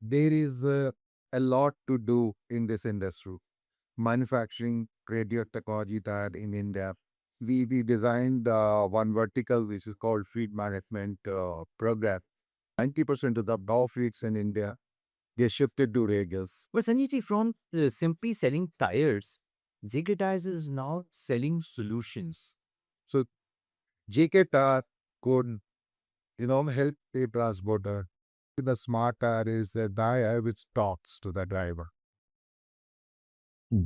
there is a lot to do in this industry. Manufacturing radio technology tire in India. We designed one vertical which is called fleet management program. 90% of the bow fleets in India, they shifted to radials. But Sanjay, from simply selling tires, JK Tires is now selling solutions. So JK Tire could, help a transporter. The smart tire is a tire which talks to the driver.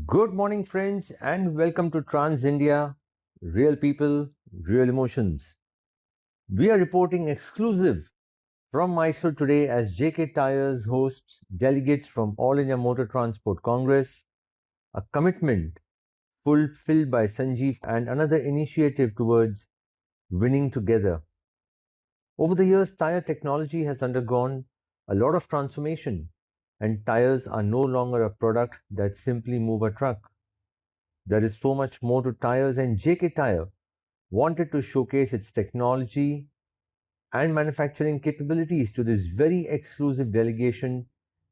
Good morning, friends, and welcome to Trans India Real People, Real Emotions. We are reporting exclusive from Mysore today as JK Tires hosts delegates from All India Motor Transport Congress, a commitment fulfilled by Sanjeev and another initiative towards winning together. Over the years, tire technology has undergone a lot of transformation, and tires are no longer a product that simply move a truck. There is so much more to tires, and JK Tire wanted to showcase its technology and manufacturing capabilities to this very exclusive delegation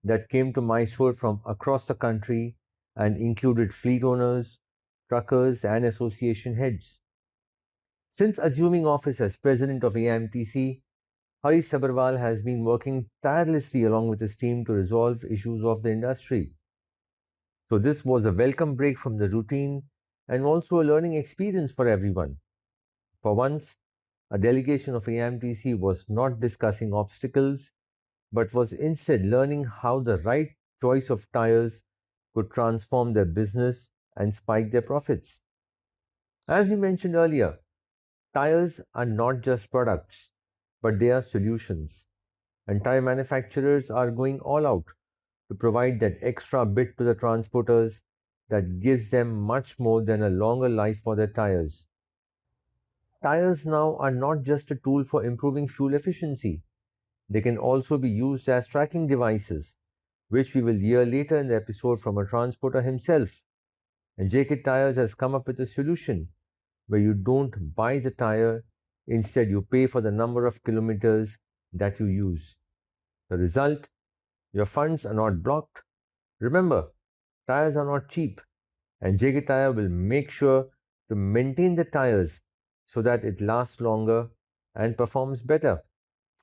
that came to Mysore from across the country and included fleet owners, truckers, and association heads. Since assuming office as president of AIMTC, Hari Sabharwal has been working tirelessly along with his team to resolve issues of the industry. So, this was a welcome break from the routine and also a learning experience for everyone. For once, a delegation of AIMTC was not discussing obstacles, but was instead learning how the right choice of tires could transform their business and spike their profits. As we mentioned earlier, tires are not just products, but they are solutions. And tire manufacturers are going all out to provide that extra bit to the transporters that gives them much more than a longer life for their tires. Tires now are not just a tool for improving fuel efficiency, they can also be used as tracking devices, which we will hear later in the episode from a transporter himself. And JK Tires has come up with a solution where you don't buy the tire, instead, you pay for the number of kilometers that you use. The result, your funds are not blocked. Remember, tires are not cheap, and JK Tire will make sure to maintain the tires so that it lasts longer and performs better.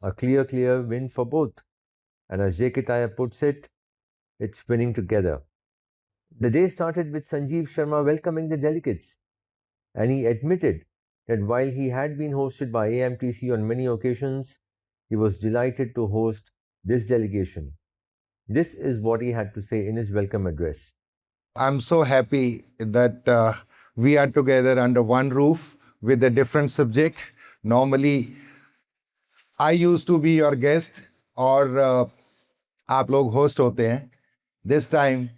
A clear win for both. And as JK Tire puts it, it's winning together. The day started with Sanjeev Sharma welcoming the delegates, and he admitted that while he had been hosted by AIMTC on many occasions, he was delighted to host this delegation. This is what he had to say in his welcome address. I'm so happy that we are together under one roof with a different subject. Normally, I used to be your guest और आप लोग host होते हैं. This time,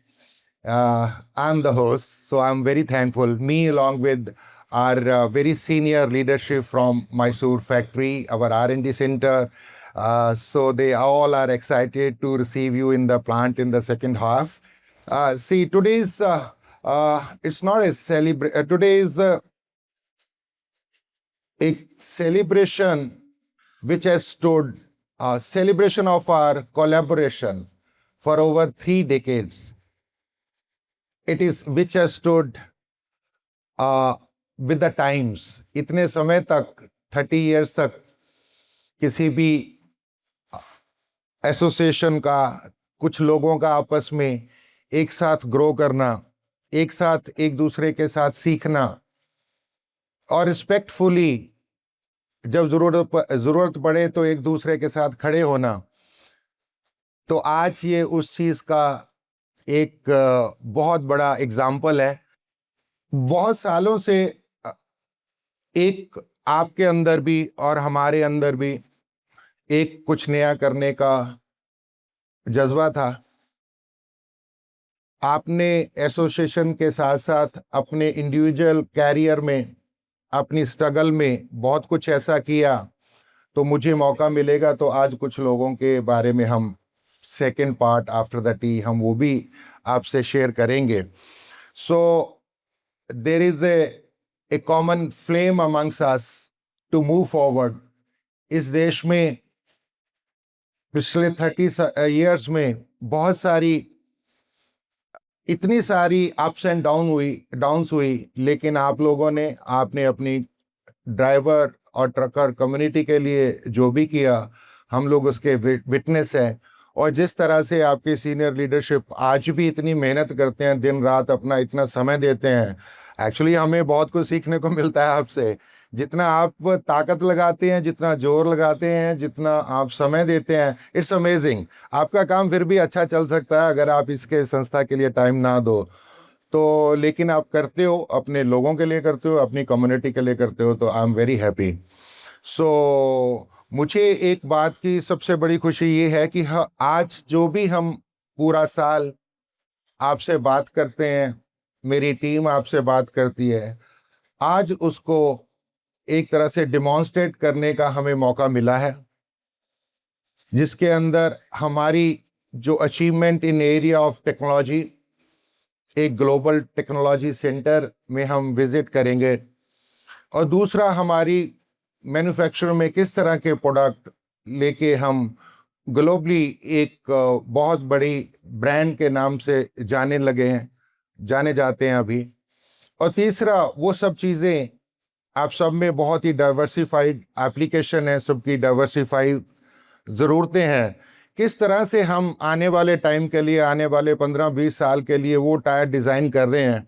I'm the host, so I'm very thankful. Me along with our very senior leadership from Mysore factory, our R&D center. So they all are excited to receive you in the plant in the second half. See, today's it's not a celebration. Today is a celebration which has stood celebration of our collaboration for over 3 decades. It is which has stood with the times. इतने समय तक 30 years तक किसी भी association का कुछ लोगों का आपस में एक साथ ग्रो करना, एक साथ एक दूसरे के साथ सीखना और रिस्पेक्टफुली जब जरूरत पड़े तो एक दूसरे के साथ खड़े होना, तो आज ये उस चीज का एक बहुत बड़ा एग्जाम्पल है. बहुत सालों से एक आपके अंदर भी और हमारे अंदर भी एक कुछ नया करने का जज्बा था. आपने एसोसिएशन के साथ साथ अपने इंडिविजुअल कैरियर में, अपनी स्ट्रगल में बहुत कुछ ऐसा किया, तो मुझे मौका मिलेगा तो आज कुछ लोगों के बारे में हम second part after the tea हम वो भी आपसे शेयर करेंगे. So there is a common flame amongst us to move forward. इस देश में पिछले 30 ईयर्स में बहुत सारी इतनी सारी अप्स एंड डाउन्स हुई, लेकिन आप लोगों ने आपने अपनी ड्राइवर और ट्रकर कम्युनिटी के लिए जो भी किया, हम लोग उसके विटनेस हैं। और जिस तरह से आपके सीनियर लीडरशिप आज भी इतनी मेहनत करते हैं, दिन रात अपना इतना समय देते हैं, एक्चुअली हमें बहुत कुछ सीखने को मिलता है आपसे। जितना आप ताकत लगाते हैं, जितना जोर लगाते हैं, जितना आप समय देते हैं, इट्स अमेजिंग। आपका काम फिर भी अच्छा चल सकता है अगर आप इसके संस्था के लिए टाइम ना दो तो, लेकिन आप करते हो, अपने लोगों के लिए करते हो, अपनी कम्युनिटी के लिए करते हो, तो आई एम वेरी हैप्पी। सो मुझे एक बात की सबसे बड़ी खुशी ये है कि आज जो भी हम पूरा साल आपसे बात करते हैं, मेरी टीम आपसे बात करती है, आज उसको एक तरह से डिमॉन्स्ट्रेट करने का हमें मौका मिला है, जिसके अंदर हमारी जो achievement in area of technology, एक ग्लोबल टेक्नोलॉजी सेंटर में हम विजिट करेंगे, और दूसरा हमारी मैन्युफैक्चर में किस तरह के प्रोडक्ट लेके हम ग्लोबली एक बहुत बड़ी ब्रांड के नाम से जाने जाते हैं अभी। और तीसरा वो सब चीज़ें, आप सब में बहुत ही डाइवर्सिफाइड एप्लीकेशन है, सबकी डाइवर्सिफाइड ज़रूरतें हैं। किस तरह से हम आने वाले टाइम के लिए, आने वाले 15-20 साल के लिए वो टायर डिज़ाइन कर रहे हैं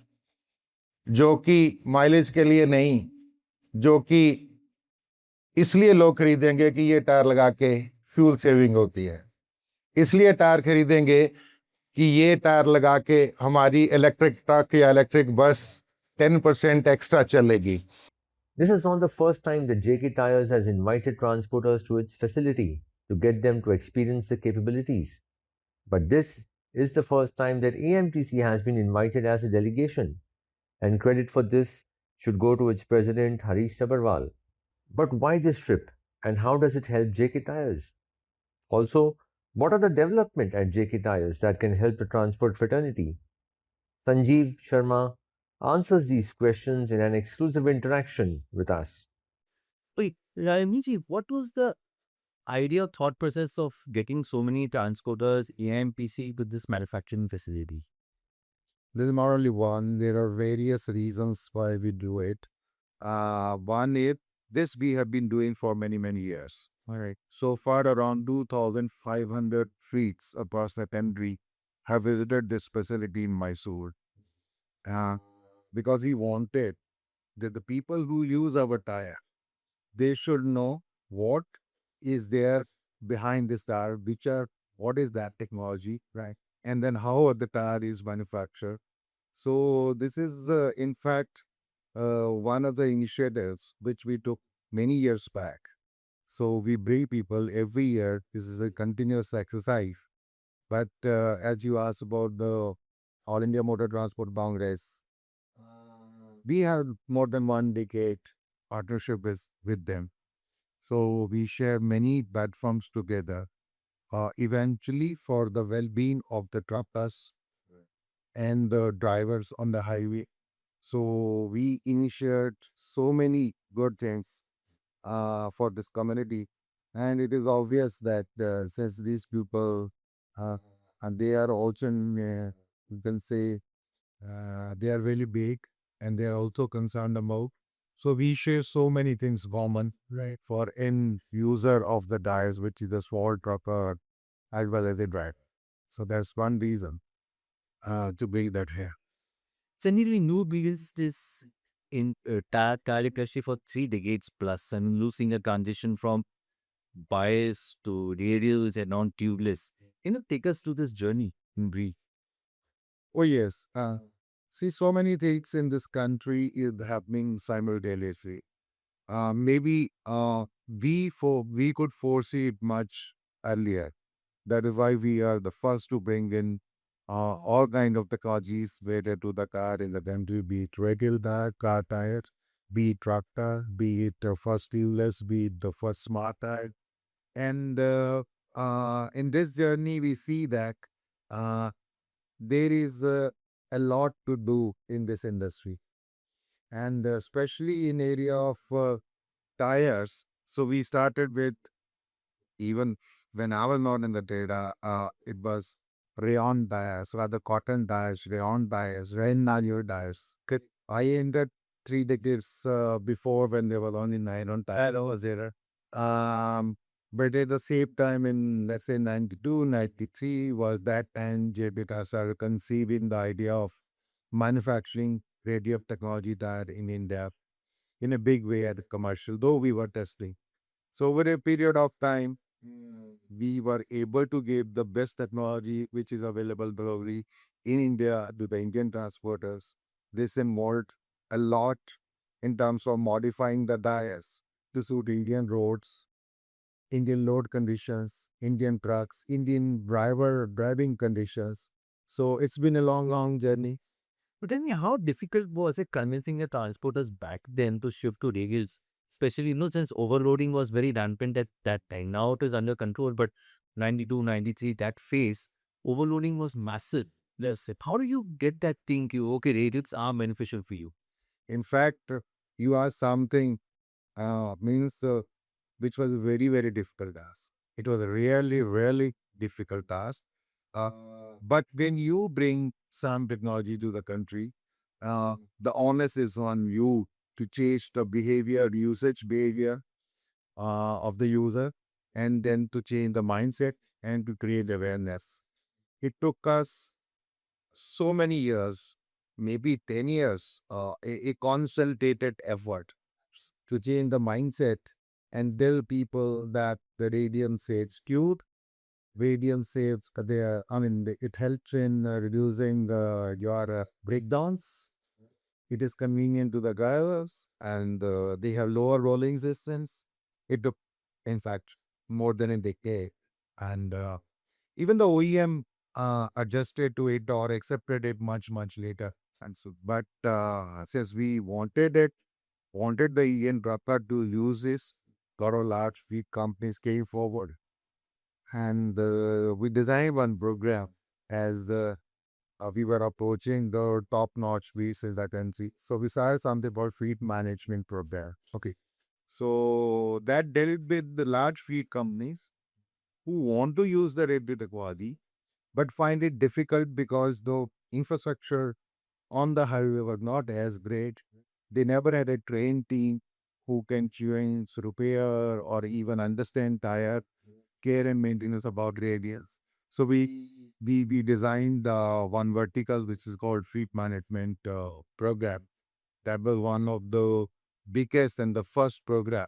जो कि माइलेज के लिए नहीं, जो कि इसलिए लोग खरीदेंगे कि ये टायर लगा के फ्यूल सेविंग होती है, इसलिए टायर खरीदेंगे कि ये टायर लगा के हमारी इलेक्ट्रिक ट्रक या इलेक्ट्रिक बस 10% एक्स्ट्रा चलेगी। This is not the first time that JK Tires has invited transporters to its facility to get them to experience the capabilities. But this is the first time that AMTC has been invited as a delegation, and credit for this should go to its president Harish Sabharwal. But why this trip, and how does it help JK Tires? Also, what are the development at JK Tires that can help the transport fraternity? Sanjeev Sharma answers these questions in an exclusive interaction with us. Wait, Rajni ji, what was the idea thought process of getting so many transporters AMPC to this manufacturing facility? There's not only one, there are various reasons why we do it. One is this we have been doing for many, many years. All right. So far, around 2,500 fleets across the country have visited this facility in Mysore because we wanted that the people who use our tire, they should know what is there behind this tire, what is that technology, right? And then how the tire is manufactured. So this is, in fact, one of the initiatives which we took many years back. So we bring people every year. This is a continuous exercise. But as you asked about the All India Motor Transport Congress, we have more than 1 decade partnership with them. So we share many platforms together, eventually for the well-being of the truckers and the drivers on the highway. So we initiate so many good things for this community, and it is obvious that since these people and they are also in, you can say they are really big and they are also concerned about. So we share so many things common, right, for end user of the tires, which is the small trucker as well as the driver. So that's one reason to bring that here. Sanjeev, we knew builds this in tire industry for 3 decades plus, and losing a transition from bias to radials and non-tubeless. Take us to this journey in brief. Oh yes. See, so many things in this country is happening simultaneously. Maybe we could foresee it much earlier. That is why we are the first to bring in all kind of technologies related to the car in the country, be it radial car tire, be it tractor, be it the first tubeless, be it the first smart tire. And in this journey, we see that uh, there is a lot to do in this industry, and especially in area of tires. So we started with even when I was not in the data, it was rayon dyes, rather cotton dyes, rayon dyes, rain nylon dyes. I ended 3 decades before when they were only nylon dyes. I was there. But at the same time, in let's say 92, 93, was that time JBTA started conceiving the idea of manufacturing radio technology dye in India in a big way at the commercial, though we were testing. So over a period of time, we were able to give the best technology which is available globally in India to the Indian transporters. This involved a lot in terms of modifying the dyes to suit Indian roads, Indian load conditions, Indian trucks, Indian driver driving conditions. So it's been a long, long journey. But tell me, how difficult was it convincing the transporters back then to shift to radials? Especially, since overloading was very rampant at that time. Now it is under control, but 92, 93, that phase, overloading was massive. Yes. How do you get that thing? Okay, radials are beneficial for you. In fact, you asked something means which was a very, very difficult task. It was a really, really difficult task. Uh, but when you bring some technology to the country, the onus is on you to change the behavior, usage behavior of the user, and then to change the mindset and to create awareness. It took us so many years, maybe 10 years, a consultated effort to change the mindset and tell people that the radium saves cute. Radium saves, it helps in reducing your breakdowns. It is convenient to the drivers and they have lower rolling resistance. It took, in fact, more than a decade. And even the OEM adjusted to it or accepted it much, much later. And so, but since we wanted the Indian trucker to use this, lot of large fleet companies came forward. And we designed one program as we were approaching the top-notch pieces that can see. So we started something called fleet management program. Okay. So that dealt with the large fleet companies who want to use the radio technology but find it difficult because the infrastructure on the highway was not as great. They never had a trained team who can change, repair, or even understand tire care and maintenance about radius. So we designed one vertical which is called fleet management program. That was one of the biggest and the first program,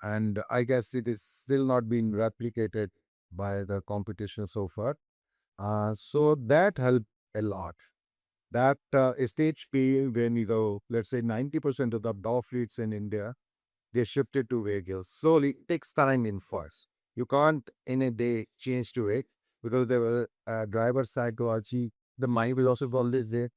and I guess it is still not being replicated by the competition so far. So that helped a lot. That stage P, when let's say 90% of the dog fleets in India, they shifted to vehicles. Slowly, it takes time in first. You can't in a day change to it because there was driver psychology. The mind will also always there.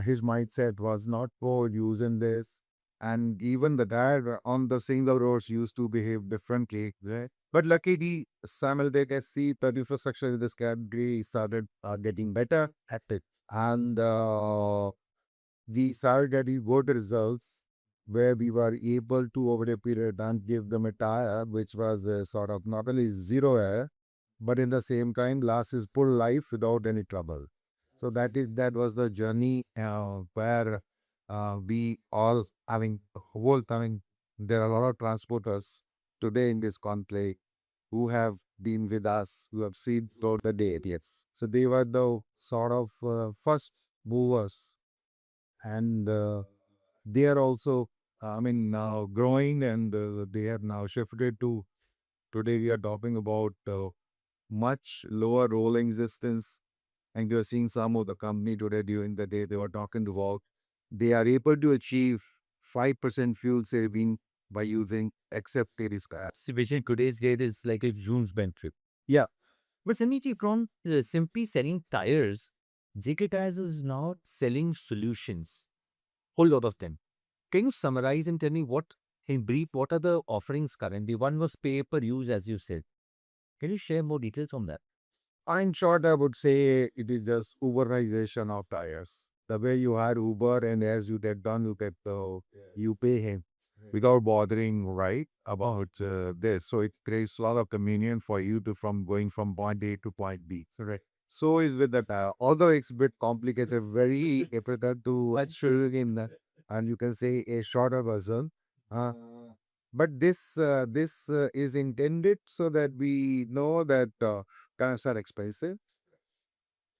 His mindset was not for using this. And even the driver on the single roads used to behave differently. Right? But luckily, simultaneously, the infrastructure in this category started getting better at it. And we started getting good results where we were able to, over a period of time, give them a tire which was sort of not only zero air, but in the same time lasts his full life without any trouble. So that was the journey where we all there are a lot of transporters today in this conclave who have been with us, who have seen throughout the day. Yes. So they were the sort of first movers, and they are also, now growing, and they have now shifted to, today we are talking about much lower rolling resistance, and you're seeing some of the company today during the day they were talking about, they are able to achieve 5% fuel saving by using accepted scraps. Situation today's date is like a Zoom's trip. Yeah. But Saniti, from simply selling tires, JK Tires is now selling solutions. Whole lot of them. Can you summarize and tell me in brief, what are the offerings currently? One was pay per use, as you said. Can you share more details on that? In short, I would say it is just Uberization of tires. The way you hire Uber, and as you get done, you pay him. without bothering right about this. So it creates a lot of convenience for you to from going from point A to point B. Correct. So is with the tire. Although it's a bit complicated, very difficult to show in the, and you can say a shorter version. Uh, but this is intended so that we know that cars are expensive,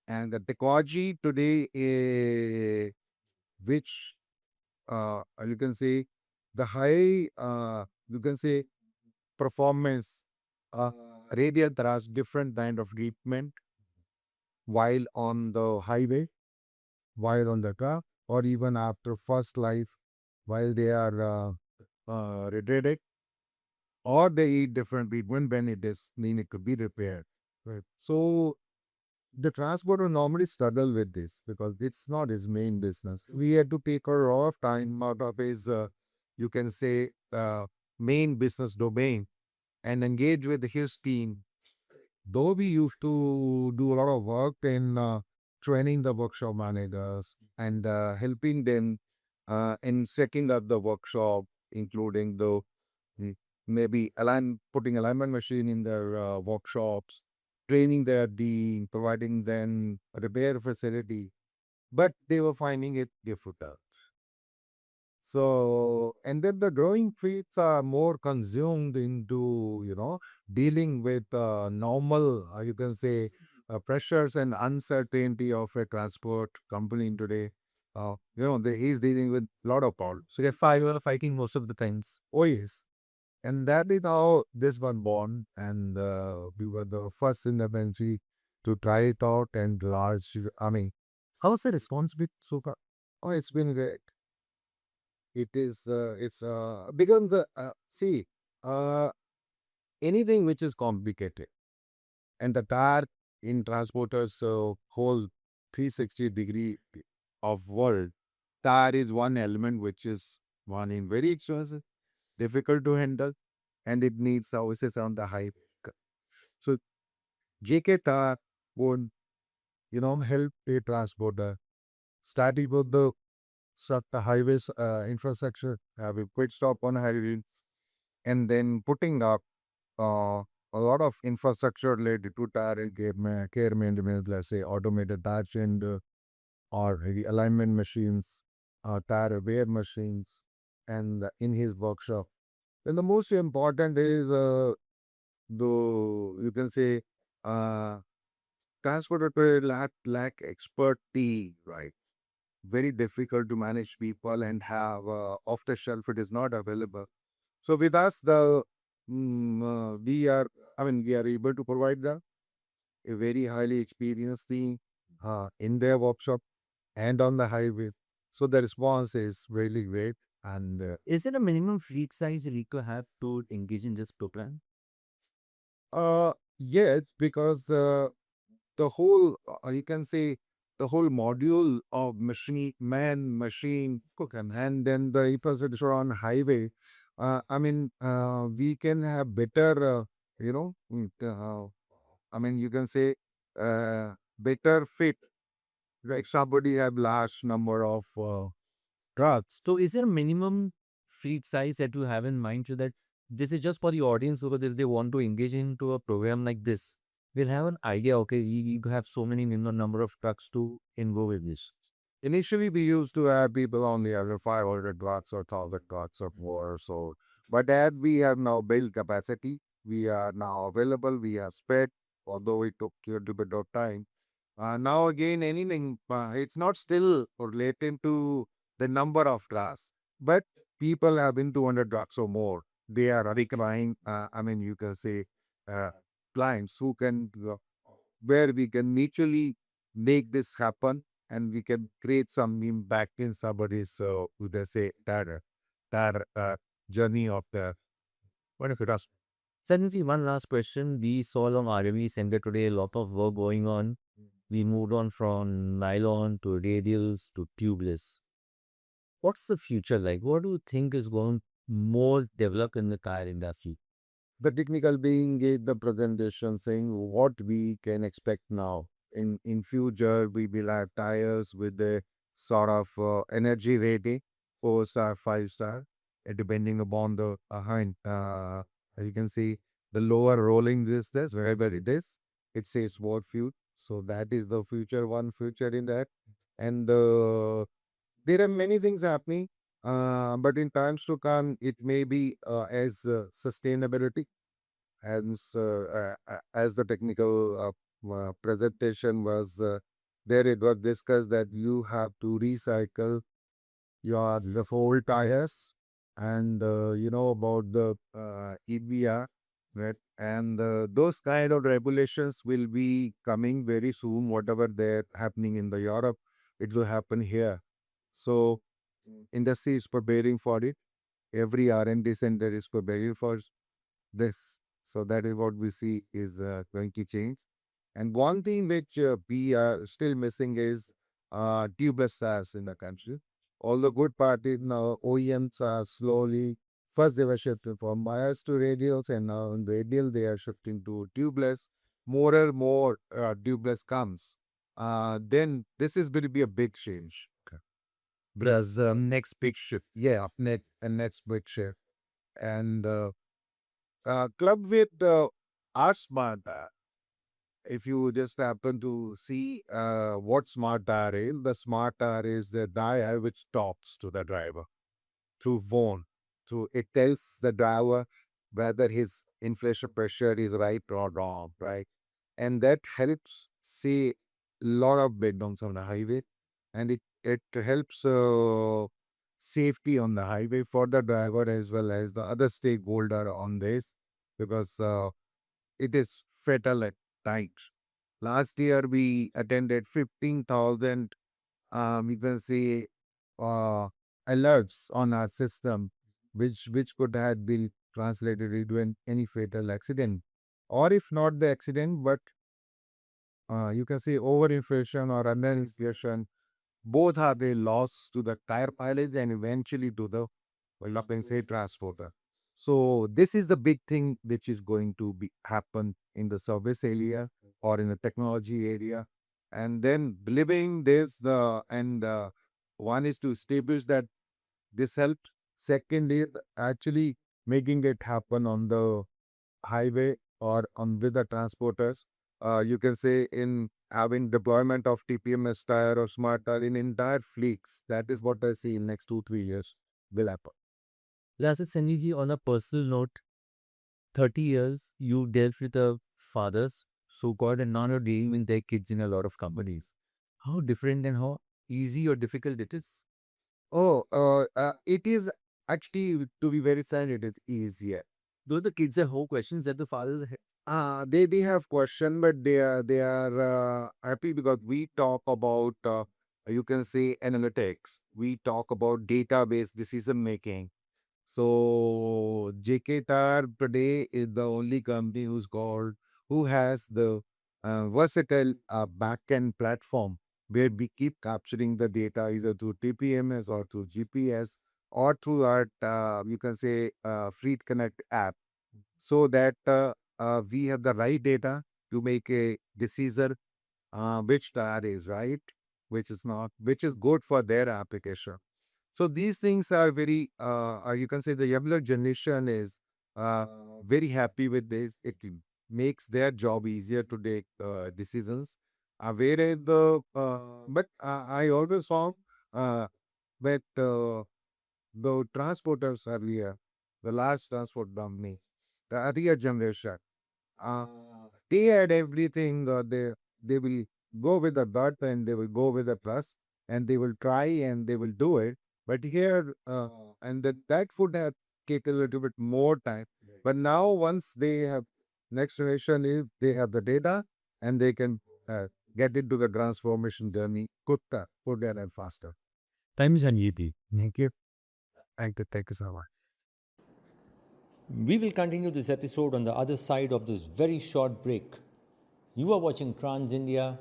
and the technology today, which you can say the high you can say performance radial thrust, different kind of treatment while on the highway, while on the car, or even after first life, while they are retracted, or they eat different treatment when it is needed to be repaired. Right. So the transporter normally struggle with this because it's not his main business. We had to take a lot of time out of his, you can say, main business domain and engage with his team. Though we used to do a lot of work in training the workshop managers and helping them in setting up the workshop, including the mm, maybe putting alignment machine in their workshops, training their team, providing them a repair facility, but they were finding it difficult. So, and then the growing fleets are more consumed into, dealing with normal, you can say, pressures and uncertainty of a transport company today. They is dealing with a lot of problems. So you're firefighting most of the times. Oh, yes. And that is how this one born. And we were the first in the country to try it out and large. I mean, how's the response been so far? Oh, it's been great. It is, it's become the, see, uh, anything which is complicated and the tire in transporters whole 360-degree of world, tire is one element which is one in very expensive, difficult to handle, and it needs services on the high. So JK Tire would, help a transporter starting with the the highways infrastructure, have a quick stop on highways, and then putting up a lot of infrastructure related to tire and care maintenance, let's say automated tire chain or the alignment machines, tire repair machines, and in his workshop. Then the most important is the, you can say, uh, transporter lack expertise, right? Very difficult to manage people and have off the shelf. It is not available. So with us, we are, I mean, we are able to provide a very highly experienced team in their workshop and on the highway. So the response is really great. And Is there a minimum fleet size Rico have to engage in this program? yes, because the whole, you can say, the whole module of machine, and then the infrastructure on highway. We can have better, I mean, you can say, better fit. Like somebody have large number of trucks. So is there a minimum fleet size that you have in mind so that this is just for the audience because if they want to engage into a program like this, we'll have an idea, okay, you have so many minimum number of trucks to involve with this. Initially, we used to have people on the other 500 watts or 1,000 watts or more. So, but that we have now built capacity. We are now available. We are spread, although it took a little bit of time. Now again, anything, it's not still related to the number of trucks, but people have been 200 trucks or more. They are requiring, you can say, uh, clients who can, where we can mutually make this happen and we can create some impact in somebody's, would I say, that journey of the one of us. Suddenly, one last question. We saw along RME Center today a lot of work going on. We moved on from nylon to radials to tubeless. What's the future like? What do you think is going more develop in the car industry? The technical being gave the presentation saying what we can expect now. In future, we will have tires with the sort of energy rating, 4 star, 5 star. depending upon the you can see the lower rolling distance, wherever it is, it says more fuel. So that is the future in that. And there are many things happening, but in times to come, it may be as sustainability as the technical presentation was there. It was discussed that you have to recycle your the old tires, and you know about the EBR, right? And those kind of regulations will be coming very soon. Whatever they're happening in the Europe, it will happen here. So industry is preparing for it. Every R&D center is preparing for this. So that is what we see is going to change. And one thing which we are still missing is tubeless tires in the country. All the good part is now OEMs are slowly, first they were shifting from bias to radials, and now in radial they are shifting to tubeless. More and more tubeless comes. Then this is going to be a big change. Okay. Because next big shift. Yeah, next big shift. And club with our smart tire. If you just happen to see what smart tire is, the smart tire is the tire which talks to the driver through phone. Through it tells the driver whether his inflation pressure is right or wrong, right? And that helps see lot of breakdowns on the highway, and it helps safety on the highway for the driver as well as the other stakeholder on this, because it is fatal at times. Last year we attended 15,000 you can say uh, alerts on our system, which could have been translated into any fatal accident, or if not the accident, but you can say overinflation or underinflation. Both are a loss to the tire pilot and eventually to the, well, up and say transporter. So this is the big thing which is going to be happen in the service area or in the technology area. And then believing this, one is to establish that this helped. Second is actually making it happen on the highway or on with the transporters. You can say in having deployment of TPMS tire or smart tire in entire fleets. That is what I see in next 2-3 years will happen. Rasid Sanjeev, on a personal note, 30 years you dealt with the fathers, so called, and now you're dealing with their kids in a lot of companies. How different and how easy or difficult it is? Oh, it is actually, to be very sad, it is easier. Though the kids have whole questions that the fathers They have question, but they are happy because we talk about you can say analytics. We talk about database decision making. So JK Tar today is the only company who has the versatile backend platform where we keep capturing the data either through TPMS or through GPS or through our you can say Fleet Connect app, so that we have the right data to make a decision which tire is right, which is not, which is good for their application. So these things are very, you can say the younger generation is very happy with this. It makes their job easier to take decisions. Whereas but I always found uh, that the transporters earlier, the large transport company, the earlier generation, uh, they had everything. They will go with the gut and they will go with the plus, and they will try and they will do it. But here, and that would have taken a little bit more time. But now, once they have next generation, is they have the data and they can get into the transformation journey quicker, and faster. Time is Sanjeev. Thank you. Thank you so much. We will continue this episode on the other side of this very short break. You are watching Trans India,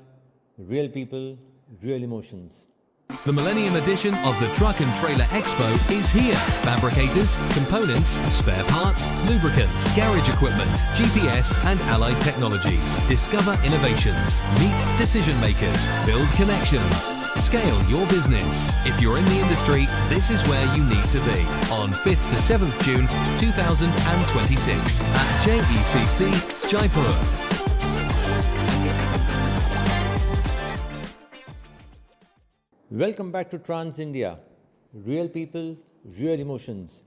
Real People, Real Emotions. The Millennium edition of the Truck and Trailer Expo is here. Fabricators, components, spare parts, lubricants, garage equipment, GPS and allied technologies. Discover innovations, meet decision makers, build connections, scale your business. If you're in the industry, this is where you need to be. On 5th to 7th June 2026 at JECC, Jaipur. Welcome back to Trans India. Real people, real emotions.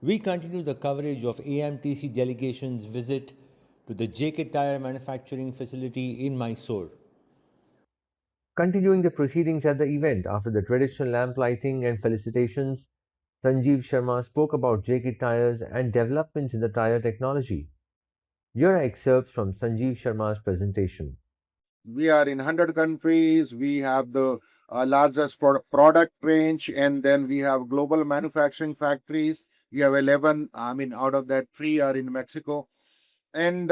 We continue the coverage of AMTC delegation's visit to the JK Tyre manufacturing facility in Mysore. Continuing the proceedings at the event after the traditional lamp lighting and felicitations, Sanjeev Sharma spoke about JK Tyres and developments in the tyre technology. Here are excerpts from Sanjeev Sharma's presentation. We are in 100 countries. We have the largest product range, and then we have global manufacturing factories. We have 11. Out of that, 3 are in Mexico. And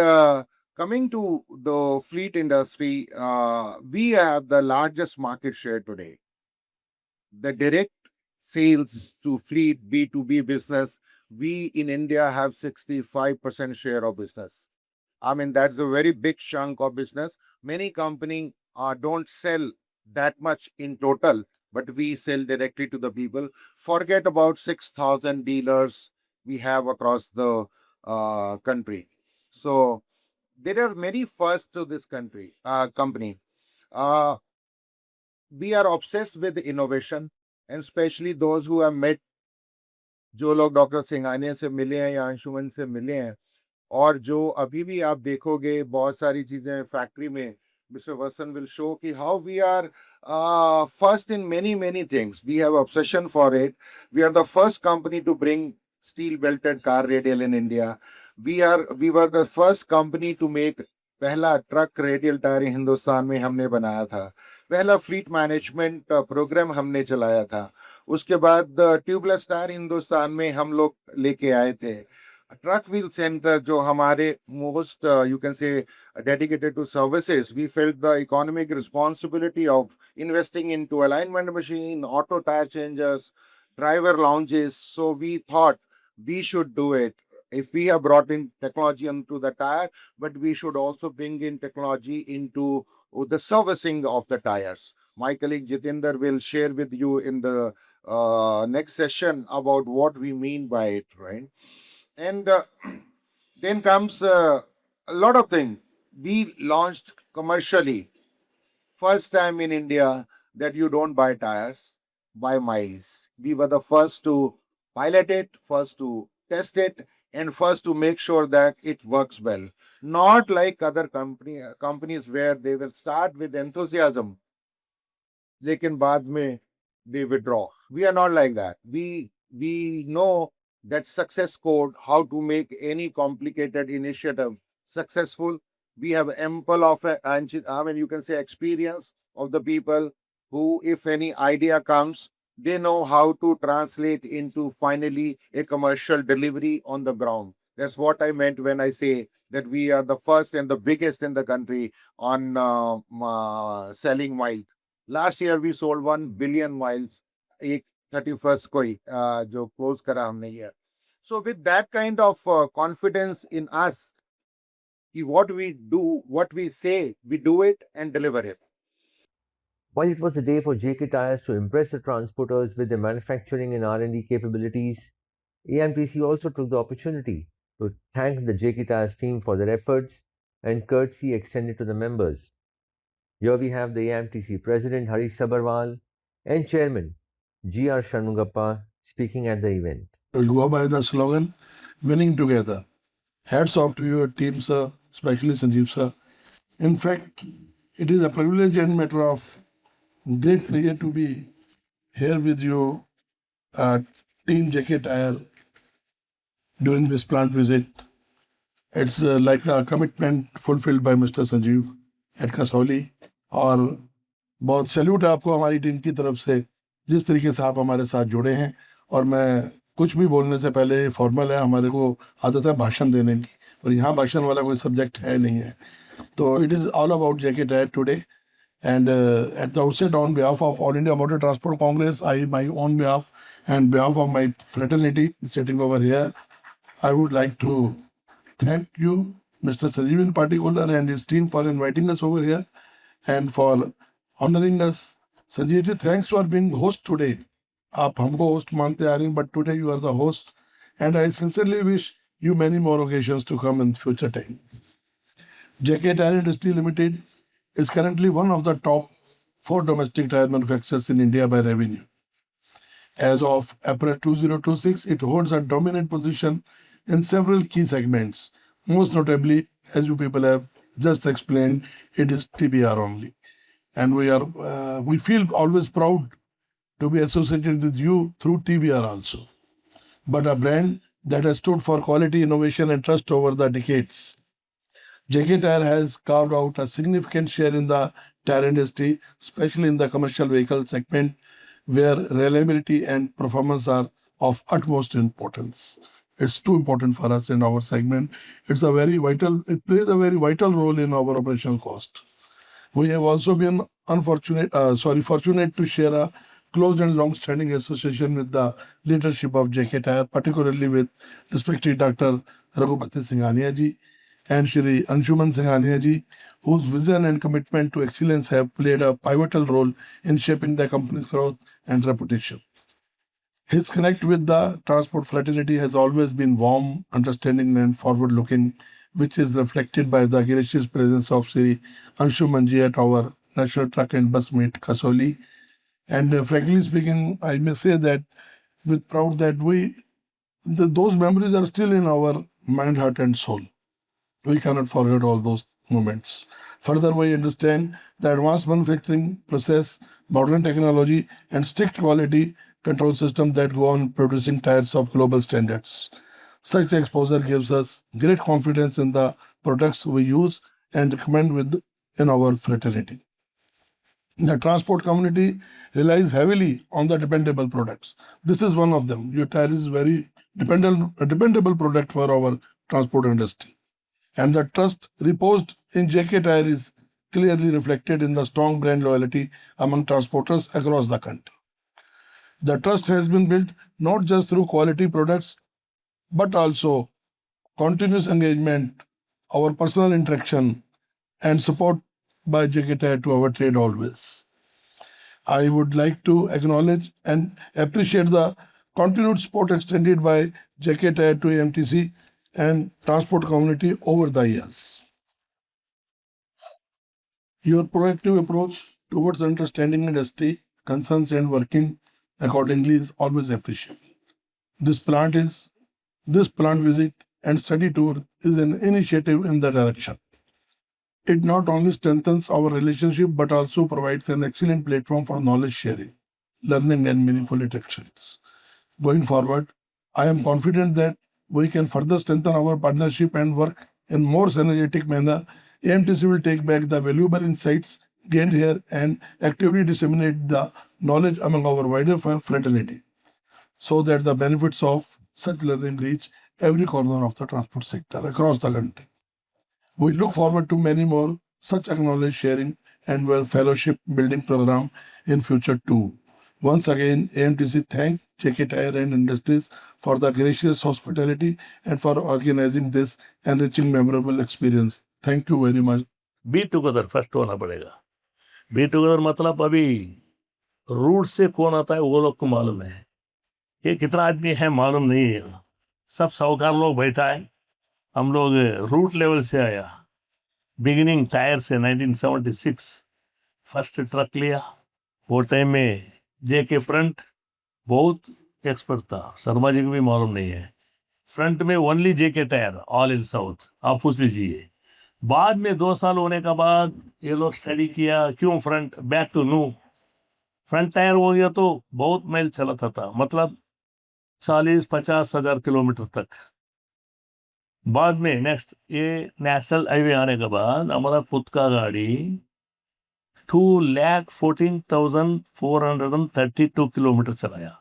coming to the fleet industry, we have the largest market share today. The direct sales to fleet B2B business, we in India have 65% share of business. That's a very big chunk of business. Many companies don't sell that much in total, but we sell directly to the people. Forget about 6,000 dealers we have across the country. So there are many firsts to this company. We are obsessed with innovation, and especially those who have met, जो लोग doctor Singhania से मिले हैं या अंशुमन से मिले हैं, और जो अभी भी आप देखोगे बहुत सारी चीजें फैक्ट्री में, Mr. Vasan will show ki how we are first in many things. We have obsession for it. We are the first company to bring steel belted car radial in India. We were the first company to make पहला truck radial tyre Hindustan में हमने बनाया था. पहला fleet management programme हमने चलाया था. उसके बाद ट्यूबलेस टायर हिंदुस्तान में हम लोग लेके आए थे. Truck wheel center, जो हमारे most you can say dedicated to services, we felt the economic responsibility of investing into alignment machine, auto tire changers, driver lounges. So we thought we should do it. If we have brought in technology into the tire, but we should also bring in technology into the servicing of the tires. My colleague Jitinder will share with you in the next session about what we mean by it, right? And then comes a lot of things. We launched commercially, first time in India, that you don't buy tires, buy miles. We were the first to pilot it, first to test it, and first to make sure that it works well. Not like other companies where they will start with enthusiasm, lekin baad mein they withdraw. We are not like that. We know that success code, how to make any complicated initiative successful. We have ample of, you can say, experience of the people who, if any idea comes, they know how to translate into finally a commercial delivery on the ground. That's what I meant when I say that we are the first and the biggest in the country on selling miles. Last year we sold 1 billion miles. 31st को ही जो close करा हमने ये. So with that kind of confidence in us, what we do, what we say, we do it and deliver it. While it was a day for JK Tyres to impress the transporters with their manufacturing and R&D capabilities, AMTC also took the opportunity to thank the JK Tyres team for their efforts and courtesy extended to the members. Here we have the AMTC President Harish Sabharwal and Chairman G.R. Shanmugappa speaking at the event. We'll go by the slogan, winning together. Hats off to your team, sir, especially Sanjeev, sir. In fact, it is a privilege and matter of great pleasure to be here with you, Team JK Tyre, during this plant visit. It's like a commitment fulfilled by Mr. Sanjeev at Kasauli. और बहुत salute है आपको हमारी team की तरफ से जिस तरीके से आप हमारे साथ जुड़े हैं. और मैं कुछ भी बोलने से पहले फॉर्मल है, हमारे को आदत है भाषण देने की, और यहाँ भाषण वाला कोई सब्जेक्ट है नहीं है. तो it is all about JK Tyre today And at the outset, on behalf of All India Motor Transport Congress, my own behalf and behalf of my fraternity sitting over here, I would like to thank you, Mr. Sanjeev in particular, and his team for inviting us over here and for honoring us. Sanjeev ji, thanks for being host today. आप हमको host मानते आ रहे हैं, but today you are the host, and I sincerely wish you many more occasions to come in future time. JK Tyre Industry Limited is currently one of the top 4 domestic tire manufacturers in India by revenue. As of April 2026, it holds a dominant position in several key segments. Most notably, as you people have just explained, it is TBR only. And we feel always proud to be associated with you through TBR also. But a brand that has stood for quality, innovation, and trust over the decades. JK Tyre has carved out a significant share in the tire industry, especially in the commercial vehicle segment, where reliability and performance are of utmost importance. It's too important for us in our segment. It plays a very vital role in our operational cost. We have also been fortunate to share a close and long-standing association with the leadership of JK Tyre, particularly with respected Dr. Raghupati Singhania ji and Shri Anshuman Singhania ji, whose vision and commitment to excellence have played a pivotal role in shaping the company's growth and reputation. His connect with the transport fraternity has always been warm, understanding, and forward-looking, which is reflected by the gracious presence of Shri Anshuman ji at our National Truck and Bus Meet Kasoli. And frankly speaking, I may say that with proud that those memories are still in our mind, heart, and soul. We cannot forget all those moments. Further, we understand the advanced manufacturing process, modern technology, and strict quality control system that go on producing tires of global standards. Such exposure gives us great confidence in the products we use and recommend in our fraternity. The transport community relies heavily on the dependable products. This is one of them. Your tire is very dependable product for our transport industry. And the trust reposed in JK Tyre is clearly reflected in the strong brand loyalty among transporters across the country. The trust has been built not just through quality products, but also continuous engagement, our personal interaction, and support by JK Tyre to our trade always. I would like to acknowledge and appreciate the continued support extended by JK Tyre to AMTC and transport community over the years. Your proactive approach towards understanding industry concerns and working accordingly is always appreciable. This plant visit and study tour is an initiative in that direction. It not only strengthens our relationship but also provides an excellent platform for knowledge sharing, learning, and meaningful interactions. Going forward, I am confident that we can further strengthen our partnership and work in more synergetic manner. AMTC will take back the valuable insights gained here and actively disseminate the knowledge among our wider fraternity so that the benefits of such learning reach every corner of the transport sector across the country. We look forward to many more such acknowledged sharing and fellowship building program in future too. Once again, AMTC thank JK Tyre and Industries for the gracious hospitality and for organizing this enriching memorable experience. Thank you very much. Be together first होना पड़ेगा. Be together मतलब अभी root से कौन आता है वो लोग को मालूम है. ये कितना आदमी है मालूम नहीं है. सब साहूकार लोग बैठा है. हम लोग रूट लेवल से आया. बिगिनिंग टायर से 1976 फर्स्ट ट्रक लिया. वो टाइम में जेके फ्रंट बहुत एक्सपर्ट था. शर्मा जी को भी मालूम नहीं है. फ्रंट में only JK tyre all in south. आप पूछ लीजिए. बाद में 2 साल होने का बाद ये लोग स्टडी किया क्यों front back to new. Front tyre हो गया तो बहुत माइल चलाता था. मतलब 40-50 हज़ार किलोमीटर तक. बाद में नेक्स्ट ये नेशनल हाईवे आने के बाद हमारा खुद का गाड़ी 2,14,432 किलोमीटर चलाया.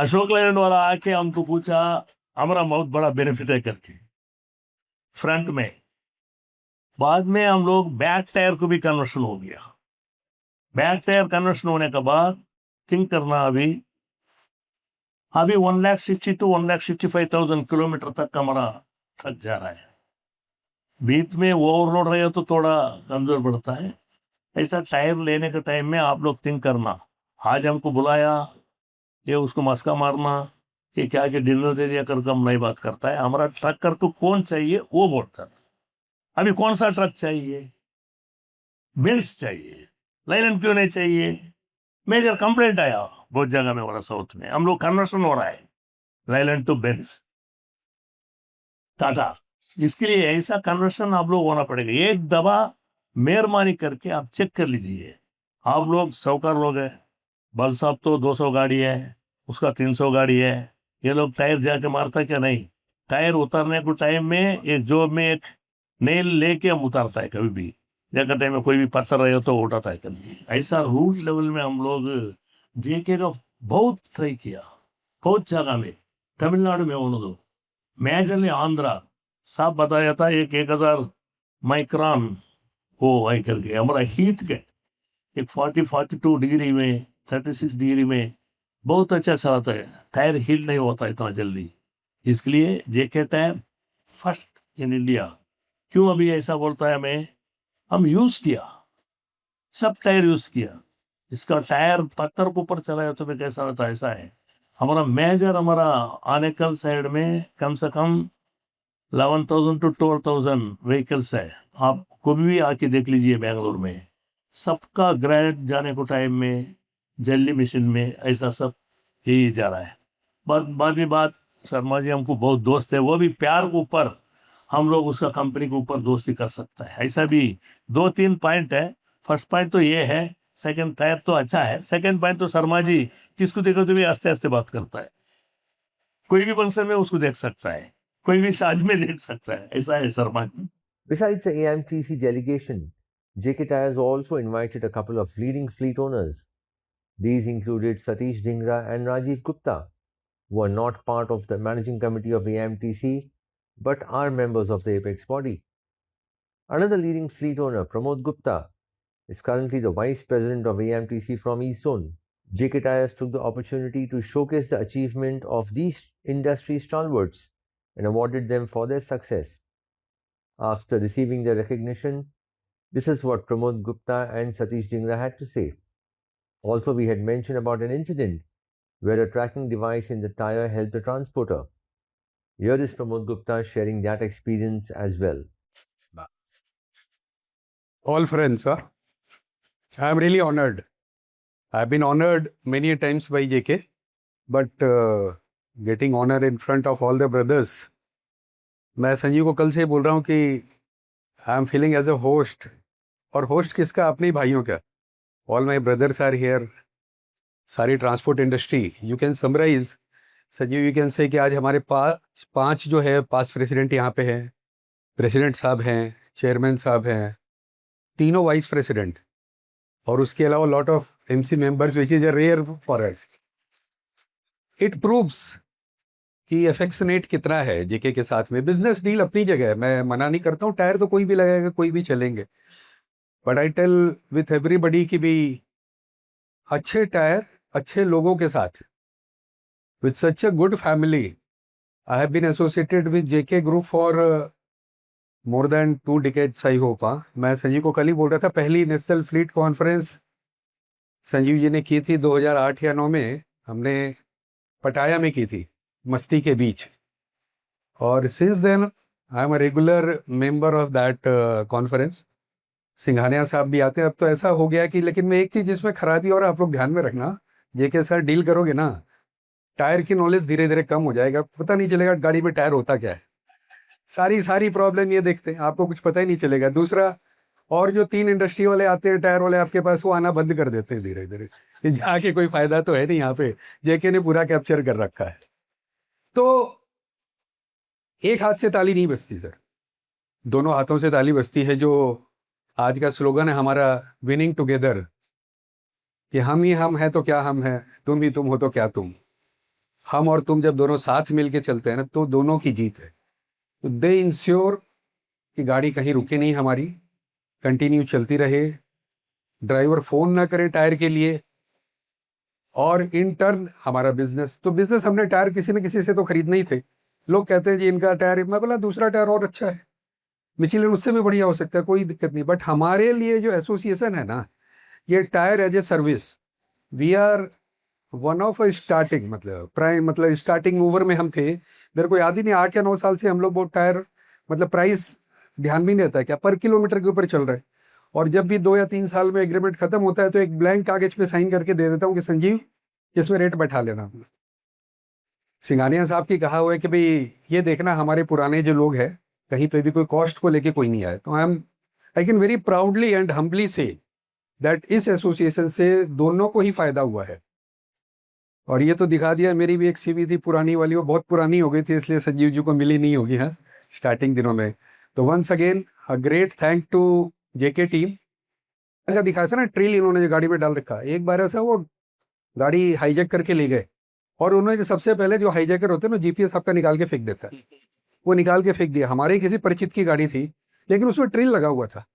अशोक लैंड वाला आके हमको पूछा हमारा बहुत बड़ा बेनिफिट है करके. फ्रंट में बाद में हम लोग बैक टायर को भी कन्वर्शन हो गया। बैक टायर कन्वर्शन होने के बाद थिंक करना, अभी 1,60,000 to 1,65,000 किलोमीटर तक हमारा ट्रक जा रहा है। बीच में ओवरलोड रहे तो थोड़ा कमजोर पड़ता है। ऐसा टायर लेने के टाइम में आप लोग थिंक करना, आज हमको बुलाया, ये उसको मस्का मारना, ये क्या कि डिनर दे दिया कर हम नहीं बात करता है। हमारा ट्रक को कौन चाहिए वो बोलता है। अभी कौन सा ट्रक चाहिए? बेंस चाहिए, लाइलैंड क्यों नहीं चाहिए? मेजर कंप्लेंट आया बहुत जगह में हो रहा, साउथ में हम लोग कन्वर्शन हो रहा है लाइलैंड टू बेंस टाटा। इसके लिए ऐसा कन्वर्शन आप लोग होना पड़ेगा। एक दबा मेहरबानी करके आप चेक कर लीजिए। आप लोग साहूकार लोग हैं, बल साहब तो 200 गाड़ी है, उसका 300 गाड़ी है, ये लोग टायर जाके मारता क्या नहीं? टायर उतारने को टाइम में एक जॉब में एक नेल लेके हम उतारता है, कभी भी जाकर टाइम में कोई भी पत्थर रहे हो तो उठाता है कभी। ऐसा रूट लेवल में हम लोग जेके का बहुत ट्राई किया, बहुत जगह में, तमिलनाडु में होने दो, मेजरली आंध्रा साहब बताया था 1,000 माइक्रोन वो आई करके हमारा हीट के एक 42 डिग्री में 36 डिग्री में बहुत अच्छा चलाता है, टायर हीट नहीं होता इतना जल्दी। इसलिए जेके टायर फर्स्ट इन इंडिया। क्यों अभी ऐसा बोलता है? हमें हम यूज किया, सब टायर यूज किया। इसका टायर पत्थर के ऊपर चलाया तो भी कैसा होता है? ऐसा है हमारा मेजर, हमारा आनेकल साइड में कम से कम 11,000 to 12,000 व्हीकल्स है। आप कभी भी आके देख लीजिए बेंगलोर में, सबका ग्रेड जाने को टाइम में जल्दी मशीन में ऐसा सब यही जा रहा है। बाद में बात, शर्मा जी हमको बहुत दोस्त है, वो भी प्यार के ऊपर हम लोग उसका कंपनी के ऊपर दोस्ती कर सकता है। ऐसा भी 2-3 पॉइंट है। फर्स्ट पॉइंट तो ये है, सेकंड टायर तो अच्छा है, सेकंड पॉइंट तो शर्मा जी किसको देखो तो भी आस्ते आस्ते बात करता है, कोई भी फंक्शन में उसको देख सकता है, कोई भी शादी में देख सकता है, ऐसा है Sharma ji. Besides the AMTC delegation, JK Tyres also invited a couple of leading fleet owners. These included Satish Dhingra and Rajiv Gupta, who are not part of the managing committee of AMTC but are members of the apex body. Another leading fleet owner, Pramod Gupta, is currently the vice president of AMTC from East Zone. JK Tyres took the opportunity to showcase the achievement of these industry stalwarts and awarded them for their success. After receiving their recognition, this is what Pramod Gupta and Satish Dhingra had to say. Also, we had mentioned about an incident where a tracking device in the tire helped a transporter. Here is Pramod Gupta sharing that experience as well. All friends, I am really honored. I have been honored many times by JK, but getting honor in front of all the brothers. मैं संजीव को कल से बोल रहा हूँ कि I am feeling as a host, और host किसका? अपने ही भाइयों का। All my brothers are here, सारी transport industry. You can summarise Sanjeev, you can say कि आज हमारे पास 5 जो है पास प्रेसिडेंट यहाँ पे हैं, प्रेसिडेंट साहब हैं, चेयरमैन साहब हैं, तीनों वाइस प्रेसिडेंट, और उसके अलावा lot of MC members which is a rare for us. It proves कि अफेक्शनेट कितना है जेके के साथ में। बिजनेस डील अपनी जगह है, मैं मना नहीं करता हूँ, टायर तो कोई भी लगाएगा, कोई भी चलेंगे, but I tell with everybody कि भी अच्छे टायर अच्छे लोगों के साथ, with such a good family. I have been associated with JK group for more than 2 decades I hope. मैं संजीव को कल ही बोल रहा था, पहली national fleet conference Sanjeev ji ने की थी 2008 या 9 में, हमने पटाया में की थी, मस्ती के बीच, और since then I am a regular member of that conference. Singhania साहब भी आते हैं। अब तो ऐसा हो गया कि, लेकिन मैं एक चीज़ जिसमें खराबी और आप लोग ध्यान में रखना, जेके साथ डील करोगे ना, टायर की नॉलेज धीरे धीरे कम हो जाएगा, पता नहीं चलेगा गाड़ी में टायर होता क्या है। सारी प्रॉब्लम ये देखते हैं, आपको कुछ पता ही नहीं चलेगा। दूसरा, और जो 3 इंडस्ट्री वाले आते हैं टायर वाले आपके पास, वो आना बंद कर देते हैं धीरे धीरे, कि जाके कोई फायदा तो है नहीं, यहाँ पे जेके ने पूरा कैप्चर कर रखा है। तो एक हाथ से ताली नहीं बजती सर, दोनों हाथों से ताली बजती है। जो आज का स्लोगन है हमारा, विनिंग टुगेदर, कि हम ही हम है तो क्या हम है, तुम ही तुम हो तो क्या तुम। हम और तुम जब दोनों साथ मिल के चलते हैं ना, तो दोनों की जीत है। तो दे इंश्योर कि गाड़ी कहीं रुके नहीं हमारी, कंटिन्यू चलती रहे, ड्राइवर फ़ोन ना करे टायर के लिए, और इन टर्न हमारा बिजनेस। तो बिजनेस हमने टायर किसी न किसी से तो खरीदने ही थे। लोग कहते हैं जी इनका टायर, मैं बोला दूसरा टायर और अच्छा है, मिचेलिन उससे भी बढ़िया हो सकता है, कोई दिक्कत नहीं। बट हमारे लिए जो एसोसिएशन है ना, ये tyre as a service, we are one of starting, मतलब प्राइम, मतलब स्टार्टिंग मूवर में हम थे। मेरे को याद ही नहीं, 8 या 9 साल से हम लोग वो टायर, मतलब प्राइस ध्यान भी नहीं रहता है क्या, पर किलोमीटर के ऊपर चल रहा है। और जब भी 2 या 3 साल में एग्रीमेंट खत्म होता है तो एक ब्लैंक कागज पे साइन करके दे देता हूँ कि संजीव इसमें रेट बैठा लेना। सिंघानिया साहब की कहा हुआ है कि भाई ये देखना हमारे पुराने जो लोग हैं, कहीं पे भी कोई कॉस्ट को लेके कोई नहीं आए। तो I can very proudly and humbly say that इस एसोसिएशन से दोनों को ही फायदा हुआ है। और ये तो दिखा दिया, मेरी भी एक सीवी थी पुरानी वाली, वो बहुत पुरानी हो गई थी, इसलिए संजीव जी को मिली नहीं होगी हाँ स्टार्टिंग दिनों में। तो once again a great thank to JK team. का दिखाया था ना ट्रिल इन्होंने जो गाड़ी में डाल रखा, एक बार ऐसा वो गाड़ी हाईजैक करके ले गए, और उन्होंने जो सबसे पहले जो हाईजैकर होते हैं ना, जीपीएस आपका निकाल के फेंक देता है, वो निकाल के फेंक दिया। हमारे किसी परिचित की गाड़ी थी, लेकिन उसमें ट्रिल लगा हुआ था,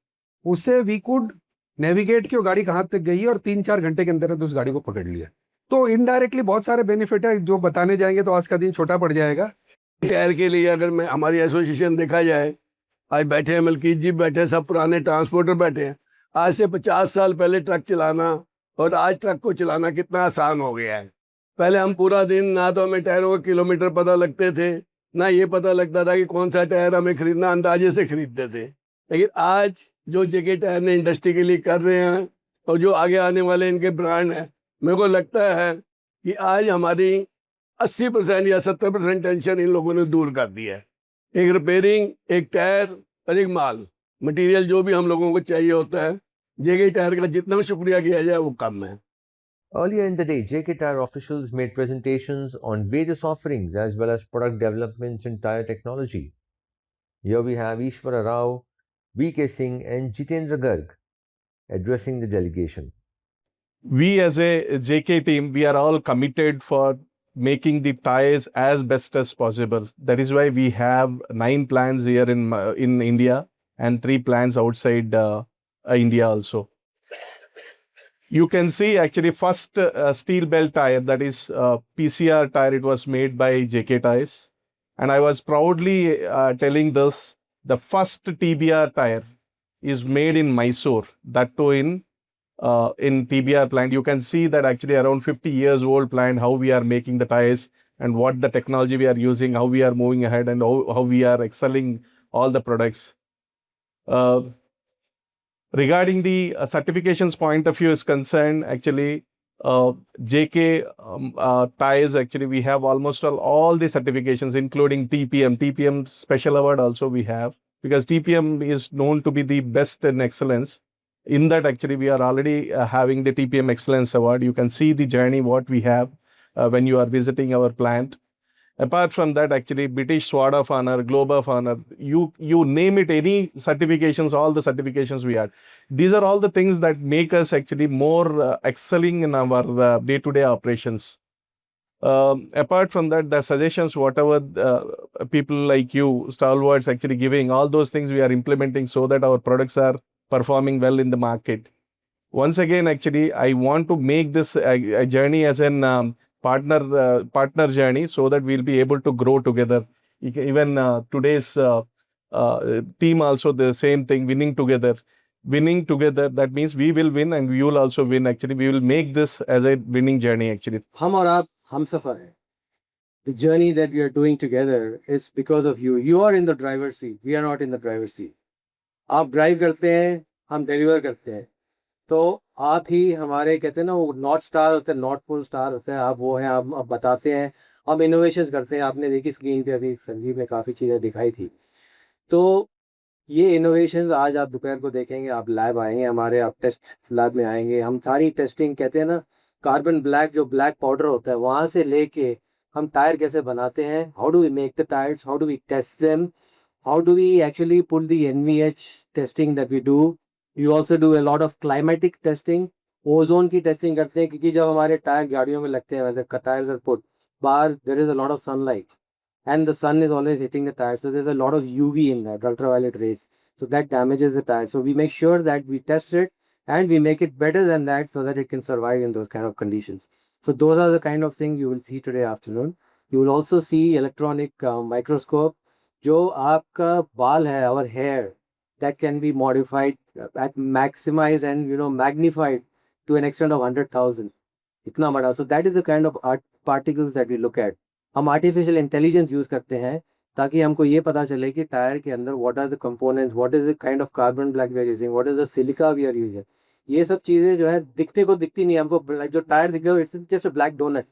उससे वी कुड नेविगेट की वो गाड़ी कहाँ तक गई, और 3-4 घंटे के अंदर उस गाड़ी को पकड़ लिया। तो इनडायरेक्टली बहुत सारे बेनिफिट है, जो बताने जाएंगे तो आज का दिन छोटा पड़ जाएगा। टायर के लिए अगर मैं हमारी एसोसिएशन देखा जाए, आज बैठे हैं मलकीत जी, बैठे हैं, सब पुराने ट्रांसपोर्टर बैठे हैं। आज से 50 साल पहले ट्रक चलाना और आज ट्रक को चलाना कितना आसान हो गया है। पहले हम पूरा दिन, ना तो हमें टायरों के किलोमीटर पता लगते थे, ना ये पता लगता था कि कौन सा टायर हमें खरीदना, अंदाजे से खरीदते थे। लेकिन आज जो जेके टायर ने इंडस्ट्री के लिए कर रहे हैं और जो आगे आने वाले इनके ब्रांड हैं, मेरे को लगता है कि आज हमारी 80% या 70% टेंशन इन लोगों ने दूर कर दी है। एक रिपेयरिंग, एक टायर और एक माल मटेरियल जो भी हम लोगों को चाहिए होता है, जेके टायर का जितना शुक्रिया किया जाए वो कम है। Earlier in the day, JK Tyre officials made presentations on various offerings as well as product developments in tyre technology. Here we have Ishwara Rao, VK Singh and Jitendra Garg addressing the delegation. We as a JK team, we are all committed for making the tires as best as possible. That is why we have 9 plants here in India and 3 plants outside India also. You can see actually first steel belt tire, that is PCR tire, it was made by JK Tires. And I was proudly telling this, the first TBR tire is made in Mysore, that too in TBR plant. You can see that actually around 50 years old plant, how we are making the tires and what the technology we are using, how we are moving ahead and how we are excelling all the products. Regarding the certifications point of view is concerned, actually JK tires, actually we have almost all the certifications including TPM special award also we have, because TPM is known to be the best in excellence. In that actually we are already having the TPM Excellence Award. You can see the journey what we have when you are visiting our plant. Apart from that, actually British Sword of Honor, Globe of Honor, you name it, any certifications, all the certifications we had. These are all the things that make us actually more excelling in our day-to-day operations. Apart from that, the suggestions, whatever people like you, stalwarts actually giving, all those things we are implementing so that our products are performing well in the market. Once again, actually, I want to make this a journey as an partner journey, so that we'll be able to grow together. Even today's team also the same thing, winning together. Winning together, that means we will win and you will also win. Actually, we will make this as a winning journey actually. हम और आप हम सफर है. The journey that we are doing together is because of you. You are in the driver's seat. We are not in the driver's seat. आप drive करते हैं, हम deliver करते हैं. तो आप ही हमारे, कहते हैं ना, वो नॉर्थ स्टार होते हैं, नॉर्थ पोल स्टार होते हैं. आप वो हैं, आप बताते हैं, हम इनोवेशंस करते हैं. आपने देखी स्क्रीन पे अभी संजीव ने काफ़ी चीज़ें दिखाई थी. तो ये इनोवेशंस आज आप दोपहर को देखेंगे. आप लैब आएंगे हमारे, आप टेस्ट लैब में आएंगे. हम सारी टेस्टिंग, कहते हैं ना, कार्बन ब्लैक जो ब्लैक पाउडर होता है, वहाँ से लेके हम टायर कैसे बनाते हैं, how do we make the tyres, how do we test them, how do we actually put the NVH testing that we do. You also do a lot of climatic testing. Ozone की testing करते हैं, क्योंकि जब हमारे tyre गाड़ियों में लगते हैं, टायर्स आर पुट बाहर, there is a lot of sunlight and the sun is always hitting the tire. So there's a lot of UV in that, ultraviolet rays. So that damages the tire. So we make sure that we test it and we make it better than that so that it can survive in those kind of conditions. So those are the kind of things you will see today afternoon. You will also see electronic microscope. जो आपका बाल है, our hair, that can be modified, maximized and magnified to an extent of 100,000. इतना बड़ा. So that is the kind of particles that we look at. हम artificial intelligence use करते हैं ताकि हमको ये पता चले कि टायर के अंदर what are the components, what is the kind of carbon black we are using, what is the silica we are using. ये सब चीज़ें जो है दिखते को दिखती नहीं, हमको जो टायर दिख रहा है it's just a black donut,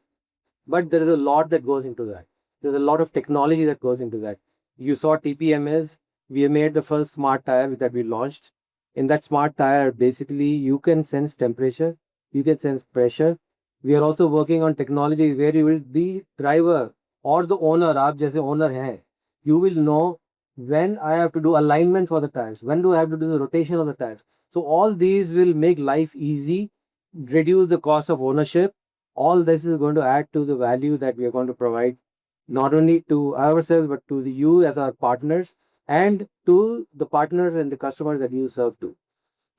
but there is a lot that goes into that. There's a lot of technology that goes into that. You saw TPMS. We made the first smart tire that we launched. In that smart tire, basically you can sense temperature, you can sense pressure. We are also working on technology where you will be driver or the owner, आप जैसे owner हैं, you will know when I have to do alignment for the tires, when do I have to do the rotation of the tires. So all these will make life easy, reduce the cost of ownership. All this is going to add to the value that we are going to provide not only to ourselves but to you as our partners and to the partners and the customers that you serve to.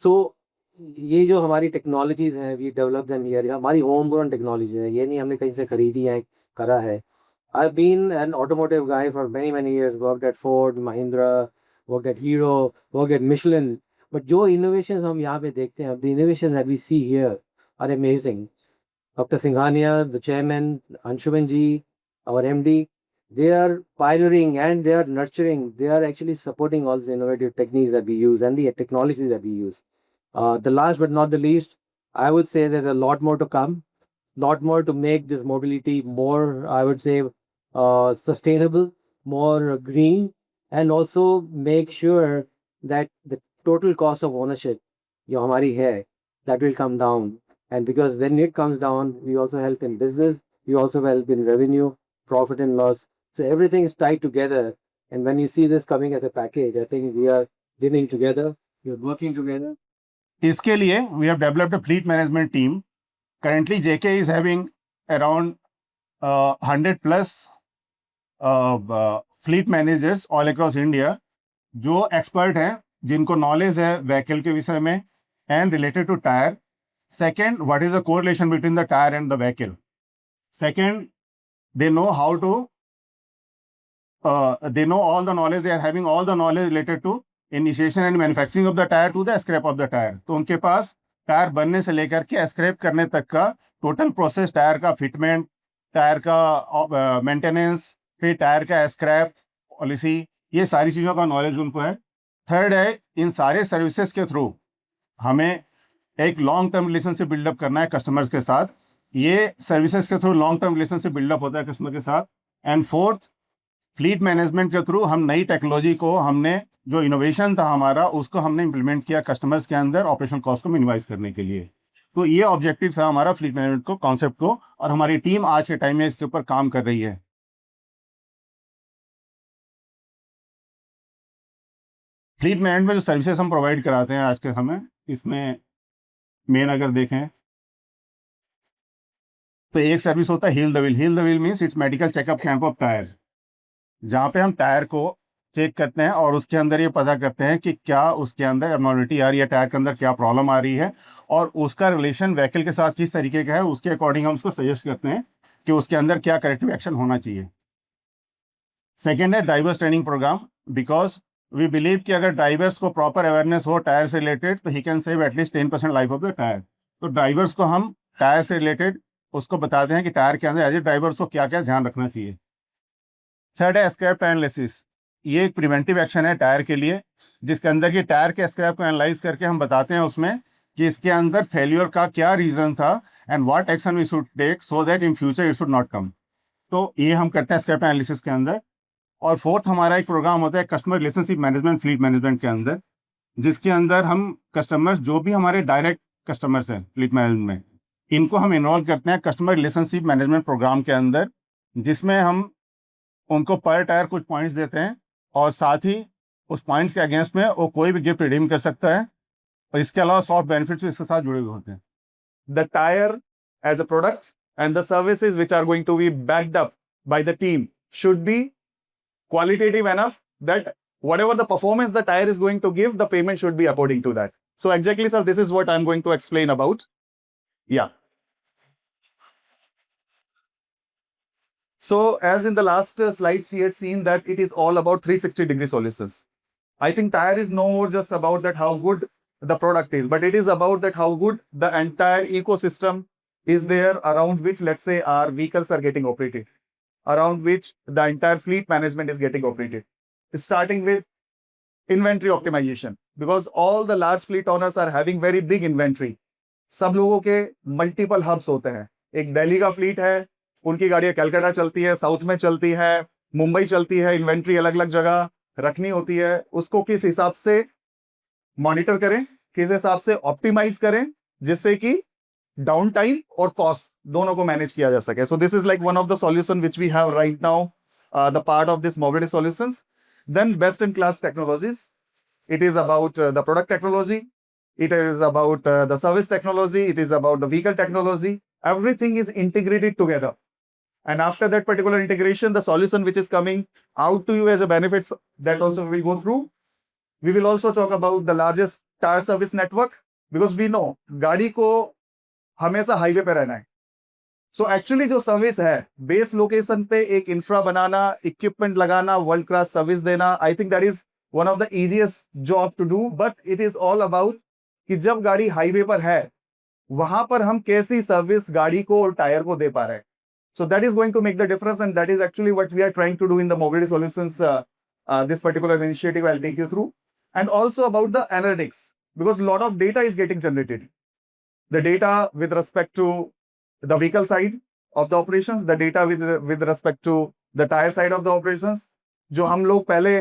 So ये जो हमारी technologies हैं, we develop them here, हमारी home grown technologies हैं, ये नहीं हमने कहीं से खरीदी है, करा है. I've been an automotive guy for many years, worked at Ford, Mahindra, worked at Hero, worked at Michelin. But जो innovations हम यहाँ पे देखते हैं, the innovations that we see here are amazing. Dr. Singhania, the chairman, Anshuman ji, our MD, they are pioneering and they are nurturing, they are actually supporting all the innovative techniques that we use and the technologies that we use. The last but not the least, I would say there's a lot more to come, lot more to make this mobility more, I would say, sustainable, more green, and also make sure that the total cost of ownership, जो हमारी है, that will come down. And because when it comes down, we also help in business, we also help in revenue, profit and loss. So everything is tied together. And when you see this coming as a package, I think we are living together, we are working together. इसके लिए we have developed a fleet management team. Currently, JK is having around 100 plus fleet managers all across India, जो expert हैं, जिनको knowledge है vehicle के विषय में and related to tire. Second, what is the correlation between the tire and the vehicle? Second, they know how to, they know all the knowledge, they are having all the knowledge related to initiation and manufacturing of the tire to the scrap of the tire. तो उनके पास tyre बनने से लेकर के scrap करने तक का total process, tyre का फिटमेंट, टायर का मेंटेनेंस, फिर टायर का स्क्रैप पॉलिसी, ये सारी चीज़ों का नॉलेज उनको है. थर्ड है, इन सारे सर्विसेज के थ्रू हमें एक लॉन्ग टर्म रिलेशनशिप बिल्डअप करना है कस्टमर्स के साथ. ये सर्विसेज के through long term relationship buildup होता है कस्टमर के साथ. एंड फोर्थ, फ्लीट मैनेजमेंट के थ्रू हम नई टेक्नोलॉजी को, हमने जो इनोवेशन था हमारा, उसको हमने इम्प्लीमेंट किया कस्टमर्स के अंदर ऑपरेशन कॉस्ट को मिनिमाइज करने के लिए. तो ये ऑब्जेक्टिव था हमारा फ्लीट मैनेजमेंट को, कॉन्सेप्ट को, और हमारी टीम आज के टाइम में इसके ऊपर काम कर रही है. फ्लीट मैनेजमेंट में जो सर्विसेज हम प्रोवाइड कराते हैं आज के समय, इसमें मेन अगर देखें तो एक सर्विस होता है heal the wheel. Heal the wheel means it's medical checkup camp of tyre, जहाँ पे हम टायर को चेक करते हैं और उसके अंदर ये पता करते हैं कि क्या उसके अंदर एबनॉर्मलिटी आ रही है, टायर के अंदर क्या प्रॉब्लम आ रही है, और उसका रिलेशन व्हीकल के साथ किस तरीके का है, उसके अकॉर्डिंग हम उसको सजेस्ट करते हैं कि उसके अंदर क्या करेक्टिव एक्शन होना चाहिए. सेकेंड है drivers training programme, because we believe कि अगर ड्राइवर्स को प्रॉपर अवेयरनेस हो टायर से रिलेटेड तो ही can save at least 10% life of the tyre. तो ड्राइवर्स को हम टायर से रिलेटेड उसको बताते हैं कि टायर के अंदर एज ए ड्राइवर्स को क्या क्या ध्यान रखना चाहिए. थर्ड है स्क्रैप एनालिसिस. ये एक प्रिवेंटिव एक्शन है टायर के लिए, जिसके अंदर कि टायर के स्क्रैप को एनालाइज करके हम बताते हैं उसमें कि इसके अंदर फेल्यूर का क्या रीज़न था and what action we should take so that in future it should not come. तो ये हम करते हैं स्क्रैप एनालिसिस के अंदर. और फोर्थ हमारा एक प्रोग्राम होता है customer relationship management fleet management के अंदर, जिसके अंदर हम कस्टमर्स, जो भी हमारे डायरेक्ट कस्टमर्स हैं फ्लीट मैनेजमेंट में, इनको हम इन्वॉल्व करते हैं कस्टमर रिलेशनशिप मैनेजमेंट प्रोग्राम के अंदर, जिसमें हम उनको पर टायर कुछ पॉइंट्स देते हैं और साथ ही उस पॉइंट्स के अगेंस्ट में वो कोई भी गिफ्ट रिडीम कर सकता है, और इसके अलावा सॉफ्ट बेनिफिट्स भी इसके साथ जुड़े हुए होते हैं. The tire as a product and the services which are going to be backed up by the team should be qualitative enough that whatever the performance the tire is going to give, the payment should be according to that. So exactly, sir, this is what I'm going to explain about. Yeah. So as in the last slides, we had seen that it is all about 360-degree solutions. I think tire is no more just about that how good the product is, but it is about that how good the entire ecosystem is there around which, let's say, our vehicles are getting operated, around which the entire fleet management is getting operated. Starting with inventory optimization, because all the large fleet owners are having very big inventory. सब लोगों के multiple hubs होते हैं. एक दिल्ली का fleet है, उनकी गाड़ियां कलकत्ता चलती है, साउथ में चलती है, मुंबई चलती है, इन्वेंट्री अलग अलग जगह रखनी होती है. उसको किस हिसाब से मॉनिटर करें, किस हिसाब से ऑप्टिमाइज करें, जिससे कि डाउन टाइम और कॉस्ट दोनों को मैनेज किया जा सके. So this is like one of the solution which we have right now, the part of this mobility solutions. Then best in class technologies. It is about the product technology. It is about the service technology. It is about the vehicle technology. Everything is integrated together. And after that particular integration, the solution which is coming out to you as a benefits, that also we will go through. We will also talk about the largest tire service network, because we know गाड़ी को हमेशा highway पे रहना है. So actually जो service है, base location पे एक इंफ्रा बनाना, इक्विपमेंट लगाना, वर्ल्ड क्लास सर्विस देना, I think that is one of the easiest job to do. But it is all about कि जब गाड़ी हाईवे पर है, वहां पर हम कैसी सर्विस गाड़ी को और टायर को दे पा रहे हैं. So that is going to make the difference, and that is actually what we are trying to do in the mobility solutions. This particular initiative I will take you through. And also about the analytics, because lot of data is getting generated. The data with respect to the vehicle side of the operations, the data with respect to the tire side of the operations. जो हम लोग पहले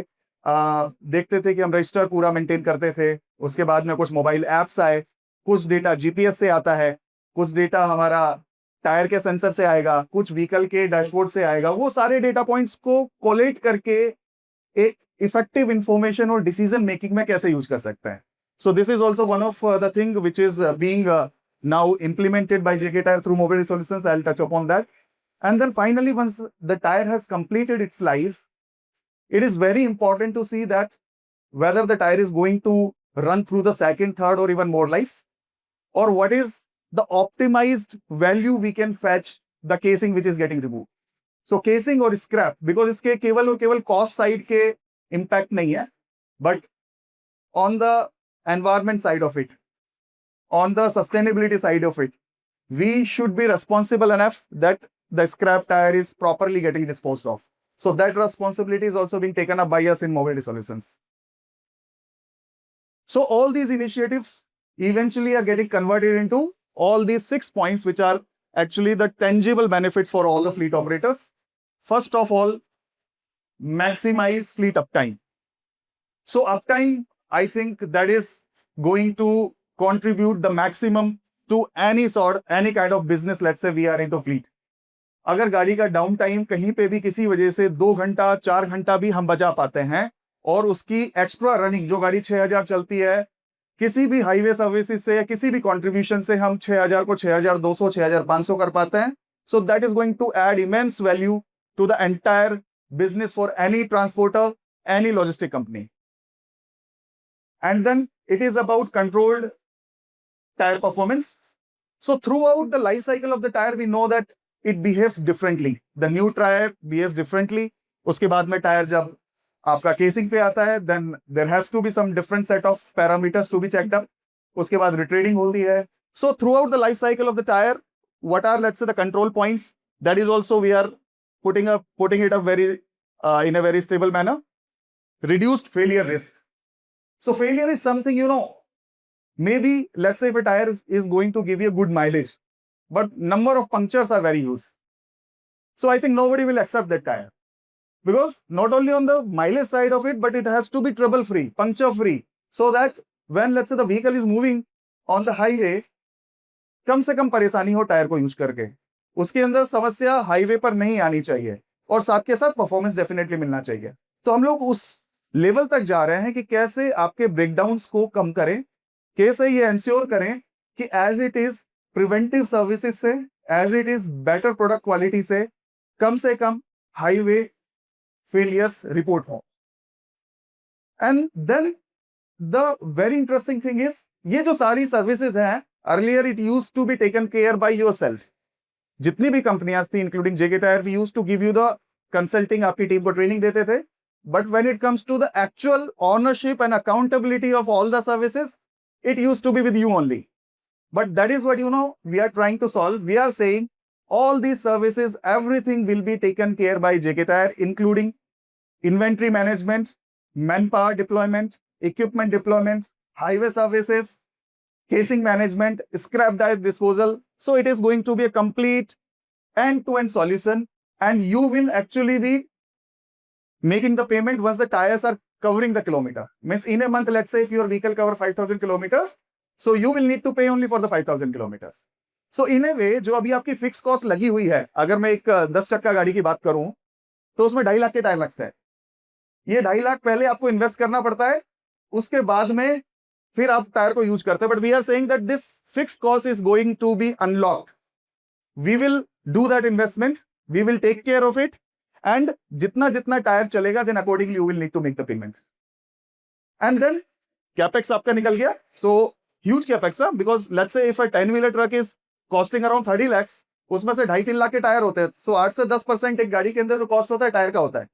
देखते थे कि हम register पूरा maintain करते थे, उसके बाद में कुछ मोबाइल ऐप्स आए, कुछ डेटा जीपीएस से आता है, कुछ डेटा हमारा टायर के सेंसर से आएगा, कुछ व्हीकल के डैशबोर्ड से आएगा. वो सारे डेटा पॉइंट्स को कोलेट करके एक इफेक्टिव इंफॉर्मेशन और डिसीजन मेकिंग में कैसे यूज कर सकते हैं. सो this is also one of the thing which is being now implemented by JK Tyre through mobility solutions. I'll touch upon that. And then finally, once the tire has completed its life, it is very important to see that whether the tire is going to run through the second, third, or even more lives, or what is the optimized value we can fetch the casing which is getting removed. So casing or scrap, because इसके केवल और केवल cost side के impact नहीं है, but on the environment side of it, on the sustainability side of it, we should be responsible enough that the scrap tire is properly getting disposed of. So that responsibility is also being taken up by us in mobility solutions. So all these initiatives eventually are getting converted into all these 6 points, which are actually the tangible benefits for all the fleet operators. First of all, maximize fleet uptime. So uptime, I think that is going to contribute the maximum to any kind of business. Let's say we are into fleet. अगर गाड़ी का down time कहीं पे भी किसी वजह से 2 घंटा 4 घंटा भी हम बचा पाते हैं, और उसकी एक्स्ट्रा रनिंग जो गाड़ी 6000 चलती है, किसी भी हाईवे सर्विसेज से या किसी भी कंट्रीब्यूशन से हम 6000 को 6200 6500 कर पाते हैं. So that is going to add immense value to the entire business for any transporter, any logistic company. And then it is about controlled tire performance. So throughout the life cycle of the tire, we know that it behaves differently. The new tire behaves differently. उसके बाद में tyre जब आपका casing पे आता है, then there has to be some different set of parameters to be checked up. उसके बाद retreading होती है. So throughout the life cycle of the tire, what are, let's say, the control points? That is also we are putting it up very in a very stable manner. Reduced failure risk. So failure is something, maybe let's say if a tire is going to give you a good mileage, but number of punctures are very huge. So I think nobody will accept that tire, because not only on the mileage side of it, but it has to be trouble free, puncture free, so that when, let's say, the vehicle is moving on the highway, कम से कम परेशानी हो tyre को use करके, उसके अंदर समस्या highway पर नहीं आनी चाहिए, और साथ के साथ परफॉर्मेंस डेफिनेटली मिलना चाहिए. तो हम लोग उस लेवल तक जा रहे हैं कि कैसे आपके ब्रेकडाउन्स को कम करें, कैसे ये इंश्योर करें कि as it is preventive services से, as it is better product quality से कम हाईवे failures report हो. And then the very interesting thing is, ये जो सारी services हैं, earlier it used to be taken care by yourself. जितनी भी कंपनियां थी, including JK Tyre, we used to give you the consulting, आपकी टीम को ट्रेनिंग देते थे. But when it comes to the actual ownership and accountability of all the services, it used to be with you only. But that is what, we are trying to solve. We are saying all these services, everything will be taken care by JK Tyre, including inventory management, manpower deployment, equipment deployment, highway services, casing management, scrap dive disposal. So it is going to be a complete end-to-end solution, and you will actually be making the payment once the tires are covering the kilometer. Means in a month, let's say if your vehicle cover 5,000 kilometers, so you will need to pay only for the 5,000 kilometers. So in a way, जो अभी आपकी fix cost लगी हुई है, अगर मैं एक 10 चक्का गाड़ी की बात करूं, तो उसमें 2.5 लाख के टायर लगता है. ये 2.5 लाख पहले आपको इन्वेस्ट करना पड़ता है, उसके बाद में फिर आप टायर को यूज करते हैं. But we are saying that this fixed cost is going to be unlocked. We will do that investment, we will take care of it, and जितना जितना टायर चलेगा, then accordingly you will need to make the payment. And then capex आपका निकल गया. So huge capex, because let's say if a 10-wheeler truck is costing around 30 lakhs, उसमें से 2.5-3 लाख के tyre होते हैं. सो 8 से 10% एक गाड़ी के अंदर जो कॉस्ट होता है टायर का होता है.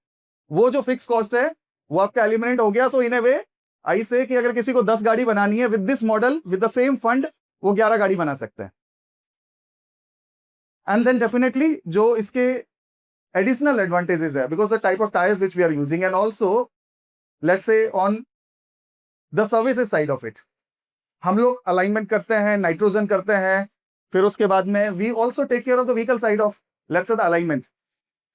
वो जो फिक्स कॉस्ट है वो आपका एलिमिनेट हो गया. सो इन ए वे आई से कि अगर किसी को 10 गाड़ी बनानी है with this model, with the same fund, वो 11 गाड़ी बना सकते हैं. एंड देन डेफिनेटली जो इसके एडिशनल एडवांटेजेस है, because the type of tyres which we are using, and also let's say on the services side of it, हम लोग अलाइनमेंट करते हैं, नाइट्रोजन करते हैं, फिर उसके बाद में we also take care of the vehicle side of let's say the alignment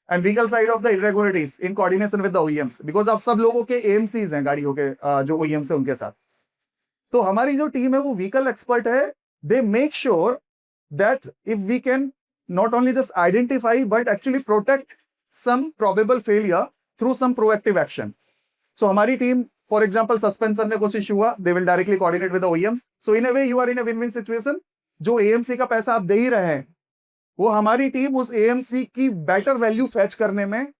and vehicle side of the irregularities in coordination with the OEMs, because आप सब लोगों के एएमसीज हैं गाड़ियों के, जो ओईएम्स है उनके साथ. तो हमारी जो टीम है वो व्हीकल एक्सपर्ट है. They make sure that if we can not only just identify but actually protect some probable failure through some proactive action. So हमारी टीम, फॉर एग्जाम्पल सस्पेंशन में कुछ इशू हुआ, they will directly coordinate with the OEMs. So in a way you are in a win win situation. जो AMC का पैसा आप दे ही रहे हैं, वो हमारी टीम उस एएमसी की बेटर वैल्यू फैच करने में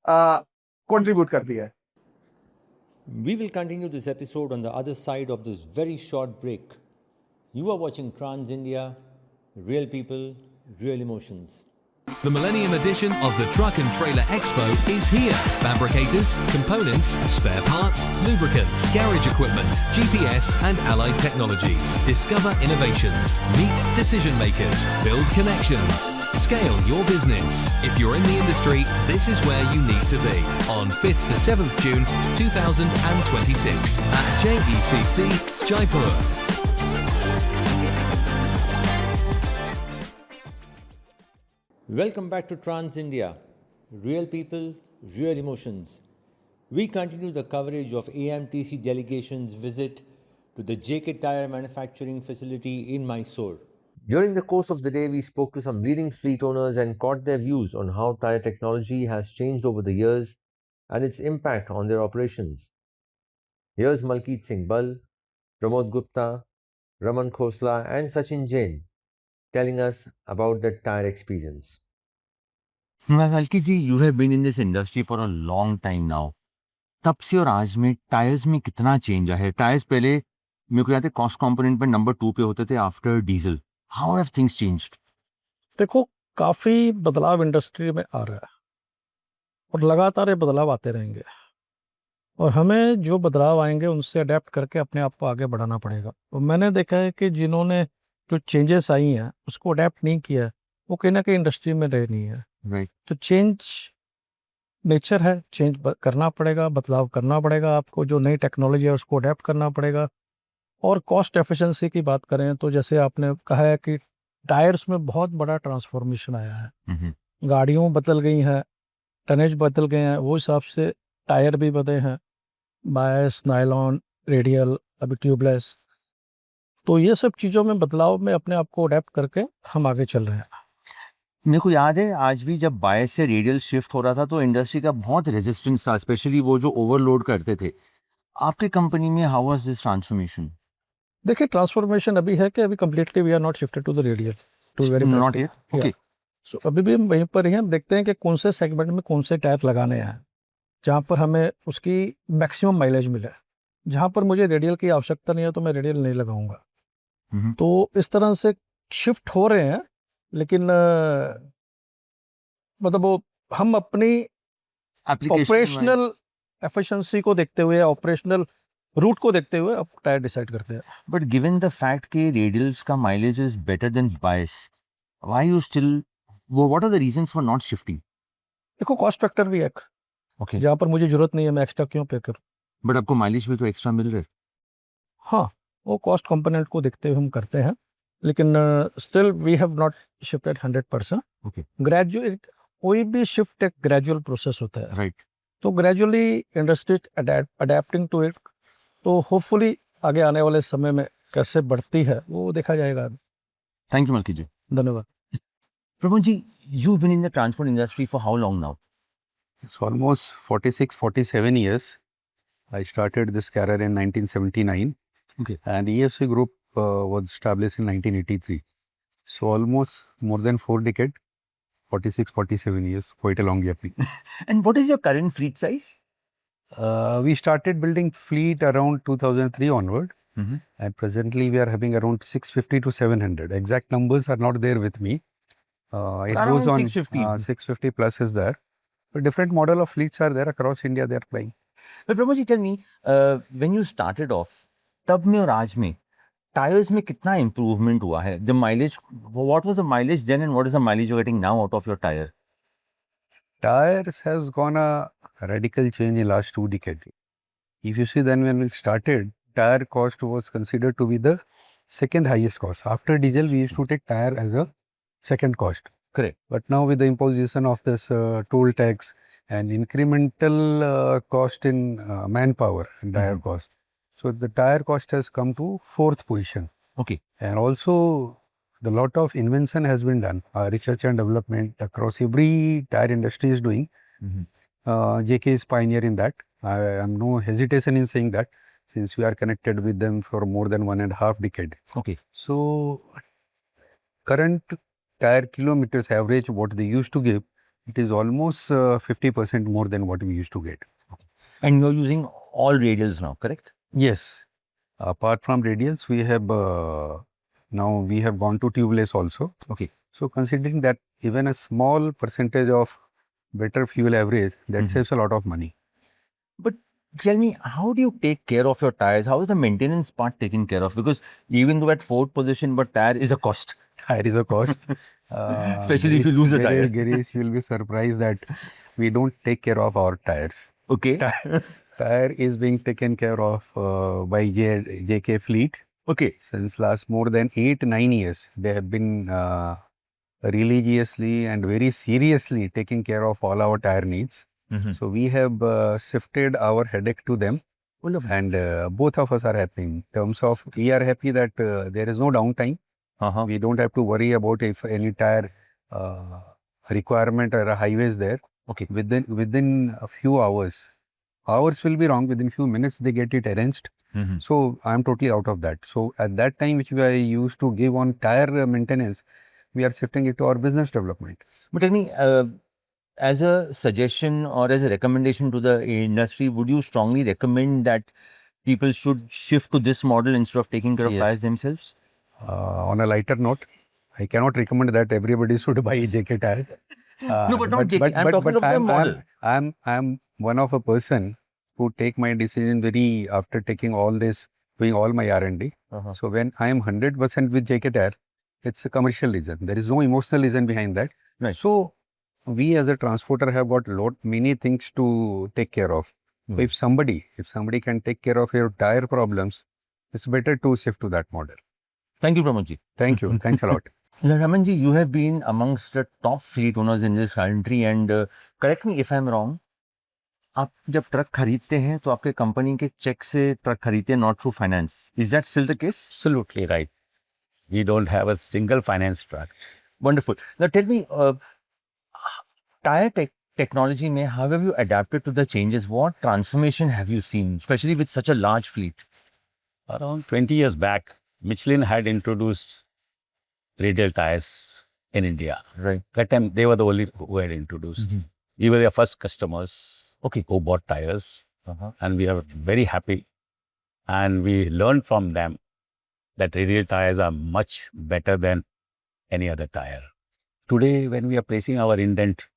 कंट्रीब्यूट करती है. We will continue this episode on the other side of this very short break. You are watching Trans India, real people, real emotions. The Millennium Edition of the Truck and Trailer Expo is here. Fabricators, components, spare parts, lubricants, garage equipment, GPS and allied technologies. Discover innovations. Meet decision makers. Build connections. Scale your business. If you're in the industry, this is where you need to be. On 5th to 7th June 2026 at JECC, Jaipur. Welcome back to Trans India, real people, real emotions. We continue the coverage of AMTC delegation's visit to the JK Tyre manufacturing facility in Mysore. During the course of the day, we spoke to some leading fleet owners and caught their views on how tyre technology has changed over the years and its impact on their operations. Here's Malkeet Singh Bal, Pramod Gupta, Raman Khosla and Sachin Jain telling us about their tyre experience. Malkeet ji, you have been in this industry for a long time now. तब से और आज में tyres में कितना change आया है? Tyres पहले मेरे को याद है कॉस्ट कंपोनेंट पे नंबर 2 पे होते थे after diesel. How have things changed? देखो, काफ़ी बदलाव इंडस्ट्री में आ रहा है और लगातार ये बदलाव आते रहेंगे, और हमें जो बदलाव आएंगे उनसे अडेप्ट करके अपने आप को आगे बढ़ाना पड़ेगा. और मैंने देखा है कि जिन्होंने जो चेंजेस आई हैं उसको अडेप्ट नहीं किया है, वो कहीं ना कहीं इंडस्ट्री में रह नहीं है. राइट. तो चेंज नेचर है, चेंज करना पड़ेगा, बदलाव करना पड़ेगा. आपको जो नई टेक्नोलॉजी है उसको अडेप्ट करना पड़ेगा. और कॉस्ट एफिशिएंसी की बात करें तो जैसे आपने कहा है कि टायर्स में बहुत बड़ा ट्रांसफॉर्मेशन आया है. गाड़ियों बदल गई हैं, टनेज बदल गए हैं, वो हिसाब से टायर भी बदले हैं, बायस, नायलॉन, रेडियल, अभी ट्यूबलेस. तो ये सब चीज़ों में बदलाव में अपने आप को अडेप्ट करके हम आगे चल रहे हैं. मेरे को याद है आज भी जब बायस से रेडियल शिफ्ट हो रहा था तो इंडस्ट्री का बहुत रेजिस्टेंस था, स्पेशली वो जो ओवरलोड करते थे. आपके कंपनी में हाउ वाज दिस ट्रांसफॉर्मेशन? देखिए, ट्रांसफॉर्मेशन अभी है कि अभी completely we are not shifted to the radial, to very not yet. Okay. So अभी भी हम वहीं पर ही हैं. देखते हैं कि कौन से सेगमेंट में कौन से टायर लगाने हैं. जहाँ पर हमें उसकी मैक्सिमम माइलेज मिले। जहाँ पर मुझे रेडियल की आवश्यकता नहीं है तो मैं रेडियल नहीं लगाऊंगा। तो इस तरह से शिफ्ट हो रहे हैं, लेकिन मतलब वो हम अपनी ऑपरेशनल एफिशिएंसी को देखते हुए, ऑपरेशनल रूट को देखते हुए अब टायर डिसाइड करते हैं। But given the fact कि radials का mileage is better than bias, why you still, what are the reasons for not shifting? देखो कॉस्ट फैक्टर भी है एक, Okay. जहाँ पर मुझे जरूरत नहीं है मैं एक्स्ट्रा क्यों पे करूँ। But आपको mileage भी तो एक्स्ट्रा मिल रहा है। हाँ, वो कॉस्ट कंपोनेंट को देखते हुए हम करते हैं, लेकिन still we have not shifted 100%। Okay. Graduate, कोई भी शिफ्ट एक ग्रेजुअल प्रोसेस होता है, Right. तो gradually industry adapting to it, तो होपफुली आगे आने वाले समय में कैसे बढ़ती है वो देखा जाएगा। Thank you, Malki ji. धन्यवाद। Pramod ji, you've been in the transport industry for how long now? It's almost 46, 47 years. I started this career in 1979. Okay. And EFC Group was established in 1983. So almost more than 4 decades, 46, 47 years, quite a long journey. And what is your current fleet size? We started building fleet around 2003 onward. Mhm. And presently we are having around 650 to 700. Exact numbers are not there with me. It Around goes on 650. 650 plus is there. But different model of fleets are there across India. They are flying. But Pramod ji, tell me, when you started off, तब में और आज में tyres में कितना improvement हुआ है? The mileage, what was the mileage then and what is the mileage you're getting now out of your tire? Tires has gone a radical change in last 2 decades. If you see, then when we started, tire cost was considered to be the second highest cost. After diesel, we used to take tire as a second cost. Correct. But now with the imposition of this toll tax and incremental cost in manpower and tire cost, so the tire cost has come to 4th position. Okay. And also the lot of invention has been done. Research and development across every tire industry is doing. JK is pioneer in that. I am no hesitation in saying that, since we are connected with them for more than 1.5 decade. Okay. So current tire kilometers average what they used to give, it is almost 50% more than what we used to get. And you're using all radials now, correct? Yes. Apart from radials, we have now we have gone to tubeless also. Okay. So considering that even a small percentage of better fuel average, that saves a lot of money. But tell me, how do you take care of your tires? How is the maintenance part taken care of? Because even though at 4th position, but tire is a cost. Tire is a cost. Especially if you lose a tire. Girish, you will be surprised that we don't take care of our tires. Okay. Tire is being taken care of by JK Fleet. Okay. Since last more than 8-9 years, they have been religiously and very seriously taking care of all our tire needs. So we have shifted our headache to them. And both of us are happy. In terms of, we are happy that there is no downtime. We don't have to worry about if any tire requirement or a highway is there. Okay. Within a few hours. Hours will be wrong. Within few minutes, they get it arranged. So I'm totally out of that. So at that time, which we used to give on tire maintenance, we are shifting it to our business development. But tell me, as a suggestion or as a recommendation to the industry, would you strongly recommend that people should shift to this model instead of taking care of Yes. tires themselves? On a lighter note, I cannot recommend that everybody should buy JK tires. No, but not JK. I'm talking of the model. I'm one of a person who take my decision very after taking all this, doing all my R&D. So when I am 100% with JK tire, it's a commercial reason. There is no emotional reason behind that. Right. So we as a transporter have got many things to take care of. So if somebody can take care of your tire problems, it's better to shift to that model. Thank you, Pramod ji. Thank you. Thanks a lot. Raman ji, you have been amongst the top fleet owners in this country and correct me if I'm wrong, आप जब truck खरीदते हैं तो आपके company के check से truck खरीदते हैं, not through finance. Is that still the case? Absolutely right. We don't have a single finance truck. Wonderful. Now tell me, tire technology mein, how have you adapted to the changes? What transformation have you seen, especially with such a large fleet? Around 20 years back, Michelin had introduced radial tires in India. Right. That time, they were the only who had introduced. We were their first customers. who bought tires, and we are very happy. And we learned from them that radial tires are much better than any other tire. Today, when we are placing our indent,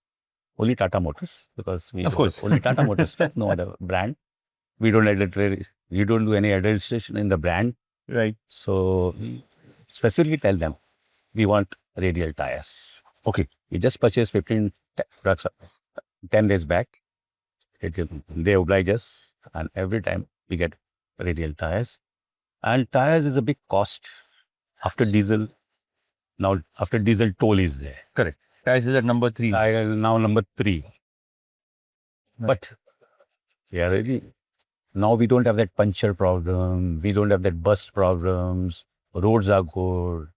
only Tata Motors, because we Of course. only Tata Motors, no other brand. We don't do any registration in the brand. Right. So we specifically tell them we want radial tires. Okay. We just purchased 15 trucks 10 days back. They oblige us, and every time we get radial tires. And tires is a big cost after diesel. Now, after diesel, toll is there. Correct. Tires is at number 3. Tire is now number 3. But yeah, really, now we don't have that puncture problem. We don't have that burst problems. Roads are good.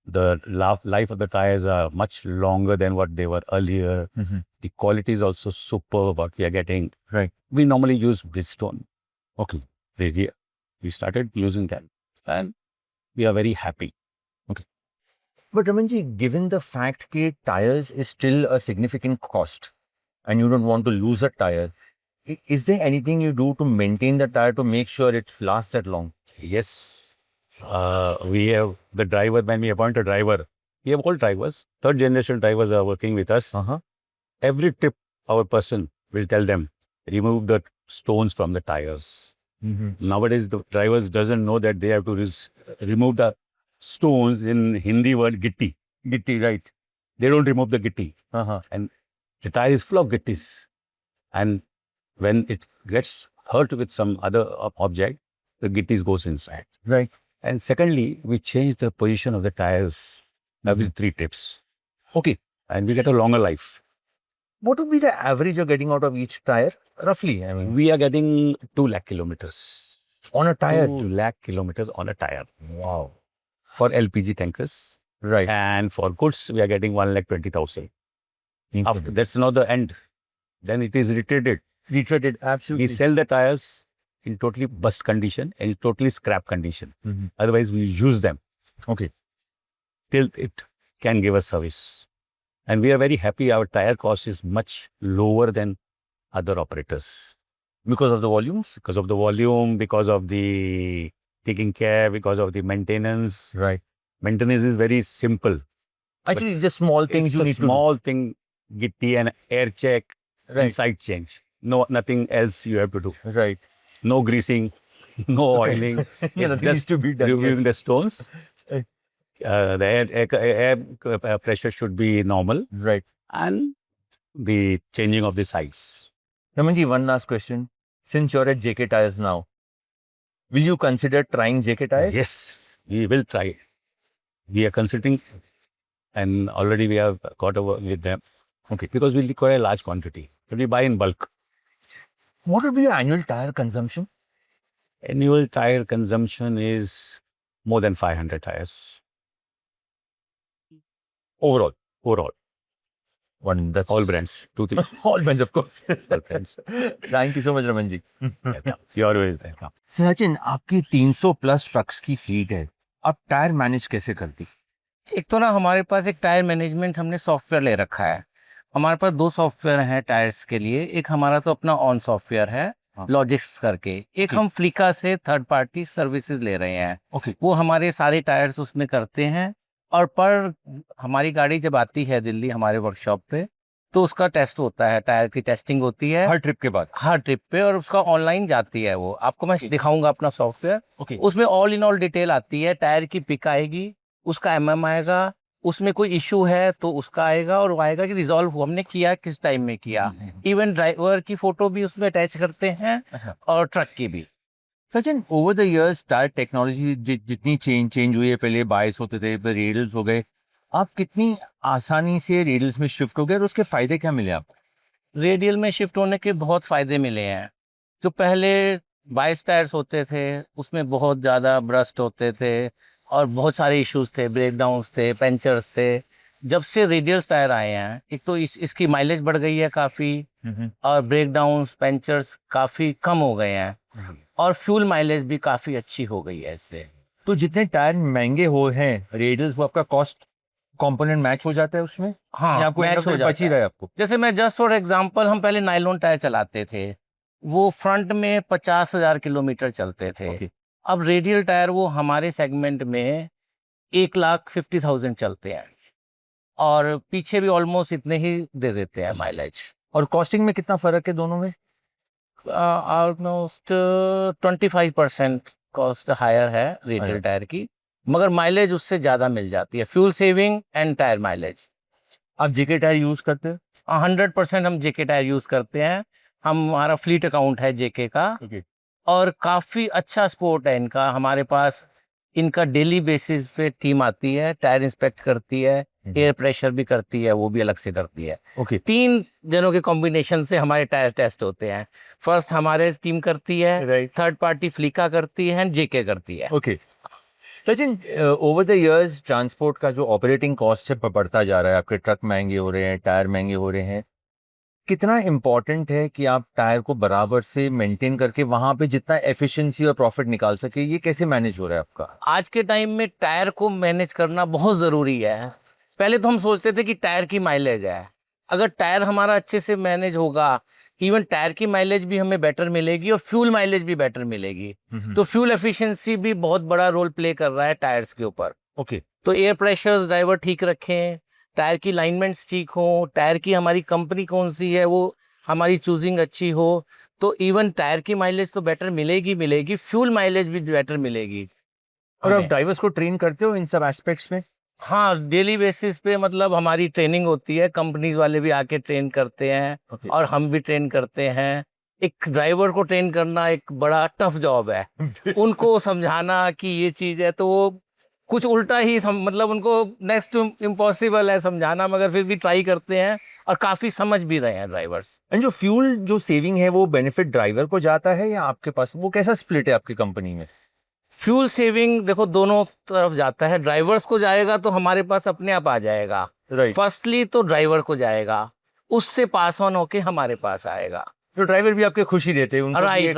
The life of the tires are much longer than what they were earlier. The quality is also superb, what we are getting. Right. We normally use Bridgestone. Okay. Radial. We started using that, and we are very happy. But Ramanji, given the fact that tires is still a significant cost and you don't want to lose a tire, is there anything you do to maintain the tire to make sure it lasts that long? Yes. We have the driver, when we appoint a driver, we have all drivers, third generation drivers are working with us. Every trip, our person will tell them, remove the stones from the tires. Nowadays, the drivers doesn't know that they have to remove the stones. In Hindi word, gitti. Gitti, right. They don't remove the gitti. And the tire is full of gittis. And when it gets hurt with some other object, the gittis goes inside. Right. And secondly, we change the position of the tires every 3 trips. Okay. And we get a longer life. What would be the average you're getting out of each tire? Roughly, I mean. We are getting 2 lakh kilometers. On a tire? 2 lakh kilometers on a tire. Wow. For LPG tankers. Right. And for goods, we are getting 1,20,000. After that's not the end. Then it is retreated. Retreated, absolutely. We sell the tires in totally bust condition and in totally scrap condition. Otherwise, we use them. Okay. Till it can give us service. And we are very happy our tire cost is much lower than other operators. Because of the volumes? Because of the volume, because of the taking care, because of the maintenance. Right. Maintenance is very simple. Actually, just small things you need to do. Small thing, gitti and air check, inside change. No, nothing else you have to do. Right. No greasing, no oiling. Yeah, nothing needs to be done. Removing the stones. The air pressure should be normal. Right. And the changing of the sides. Ramanji, one last question. Since you're at JK Tires now, will you consider trying JK Tires? Yes, we will try. We are considering, and already we have got over with them. Okay. Because we require a large quantity. But we buy in bulk. What would be your annual tire consumption? Annual tire consumption is more than 500 tires. Overall? Overall. One, that's all brands. 2, 3. All brands, of course. All brands. Thank you so much, Ramanji. You're always welcome. Sachin, आपकी 300 plus trucks की fleet है. आप tyre manage कैसे करती? एक तो ना हमारे पास एक टायर मैनेजमेंट हमने सॉफ्टवेयर ले रखा है. हमारे पास 2 सॉफ्टवेयर हैं टायर्स के लिए. एक हमारा तो अपना ऑन सॉफ्टवेयर है, लॉजिक्स करके. एक हम फ्लिका से थर्ड पार्टी सर्विसेज ले रहे हैं. वो हमारे सारे टायर्स उसमें करते हैं. और पर हमारी गाड़ी जब आती है दिल्ली हमारे वर्कशॉप पे, तो उसका टेस्ट होता है, टायर की टेस्टिंग होती है हर ट्रिप के बाद. हर ट्रिप पे, और उसका ऑनलाइन जाती है. वो आपको मैं दिखाऊंगा अपना सॉफ्टवेयर. उसमें ऑल इन ऑल डिटेल आती है. टायर की पिक आएगी, उसका एमएम आएगा, उसमें कोई इशू है तो उसका आएगा, और वो आएगा कि रिजॉल्व हमने किया किस टाइम में किया. इवन ड्राइवर की फोटो भी उसमें अटैच करते हैं और ट्रक की भी. Sachin, over the years tyre technology जितनी चेंज हुई है, पहले बाइस होते थे, फिर रेडियल्स हो गए, आप कितनी आसानी से रेडियल्स में शिफ्ट हो गए और उसके फायदे क्या मिले आपको? रेडियल में शिफ्ट होने के बहुत फायदे मिले हैं. जो पहले 22 टायर्स होते थे उसमें बहुत ज़्यादा ब्रस्ट होते थे और बहुत सारे इश्यूज थे, ब्रेकडाउन्स थे, पंचर्स थे. जब से रेडियल टायर आए हैं, एक तो इसकी माइलेज बढ़ गई है काफ़ी, और ब्रेकडाउन्स पंचर्स काफ़ी कम हो गए हैं, और फ्यूल माइलेज भी काफ़ी अच्छी हो गई है इससे. तो जितने टायर महंगे हो हैं रेडियल्स, वो आपका कॉस्ट कंपोनेंट मैच हो जाता है उसमें? हाँ, या आपको मैच इंडक्टर हो बच जाता ही है। रहा है आपको? जैसे मैं जस्ट फॉर एग्जांपल, हम पहले नायलॉन टायर चलाते थे, वो फ्रंट में 50,000 किलोमीटर चलते थे। ओके। अब रेडियल टायर वो हमारे सेगमेंट में 1,50,000 चलते हैं और पीछे भी ऑलमोस्ट इतने ही दे देते हैं माइलेज। और कॉस्टिंग में कितना फर्क है दोनों में? ऑलमोस्ट 25% कॉस्ट हायर है रेडियल टायर की, मगर माइलेज उससे ज़्यादा मिल जाती है, fuel saving and tyre mileage. आप जेके टायर यूज करते हो? 100% हम जेके टायर यूज़ करते हैं। हमारा फ्लीट अकाउंट है जेके का ओके। और काफ़ी अच्छा सपोर्ट है इनका। हमारे पास इनका डेली बेसिस पे टीम आती है, टायर इंस्पेक्ट करती है, एयर प्रेशर भी करती है, वो भी अलग से करती है। ओके। 3 जनों के कॉम्बिनेशन से हमारे टायर टेस्ट होते हैं। फर्स्ट हमारे टीम करती है, थर्ड पार्टी फ्लीका करती है, जेके करती है। Okay. Sachin, over the years transport का जो ऑपरेटिंग कॉस्ट है बढ़ता जा रहा है, आपके ट्रक महंगे हो रहे हैं, टायर महंगे हो रहे हैं, कितना इम्पोर्टेंट है कि आप टायर को बराबर से मेंटेन करके वहां पे जितना एफिशिएंसी और प्रॉफिट निकाल सके, ये कैसे मैनेज हो रहा है आपका? आज के टाइम में टायर को मैनेज करना बहुत ज़रूरी है। पहले तो हम सोचते थे कि टायर की माइलेज है, अगर टायर हमारा अच्छे से मैनेज होगा, इवन टायर की माइलेज भी हमें बेटर मिलेगी और फ्यूल माइलेज भी बेटर मिलेगी। तो फ्यूल एफिशिएंसी भी बहुत बड़ा रोल प्ले कर रहा है टायर्स के ऊपर। ओके। तो एयर प्रेशर्स ड्राइवर ठीक रखें, टायर की लाइनमेंट्स ठीक हो, टायर की हमारी कंपनी कौन सी है वो हमारी चूजिंग अच्छी हो, तो इवन टायर की माइलेज तो बेटर मिलेगी, फ्यूल माइलेज भी बेटर मिलेगी। और आप ड्राइवर्स को ट्रेन करते हो इन सब एस्पेक्ट्स में? हाँ, डेली बेसिस पे मतलब हमारी ट्रेनिंग होती है, कंपनीज वाले भी आके ट्रेन करते हैं और हम भी ट्रेन करते हैं। एक ड्राइवर को ट्रेन करना एक बड़ा टफ जॉब है। उनको समझाना कि ये चीज़ है तो वो कुछ उल्टा ही मतलब उनको नेक्स्ट टू इम्पॉसिबल है समझाना, मगर फिर भी ट्राई करते हैं और काफ़ी समझ भी रहे हैं ड्राइवर्स। एंड जो फ्यूल जो सेविंग है वो बेनिफिट ड्राइवर को जाता है या आपके पास, वो कैसा स्प्लिट है आपकी कंपनी में? फ्यूल सेविंग देखो दोनों तरफ जाता है, ड्राइवर्स को जाएगा तो हमारे पास अपने आप आ जाएगा। फर्स्टली तो ड्राइवर को जाएगा, उससे पास ऑन होके हमारे पास आएगा। तो ड्राइवर भी आपके खुशी रहते हैं, उनको राइट,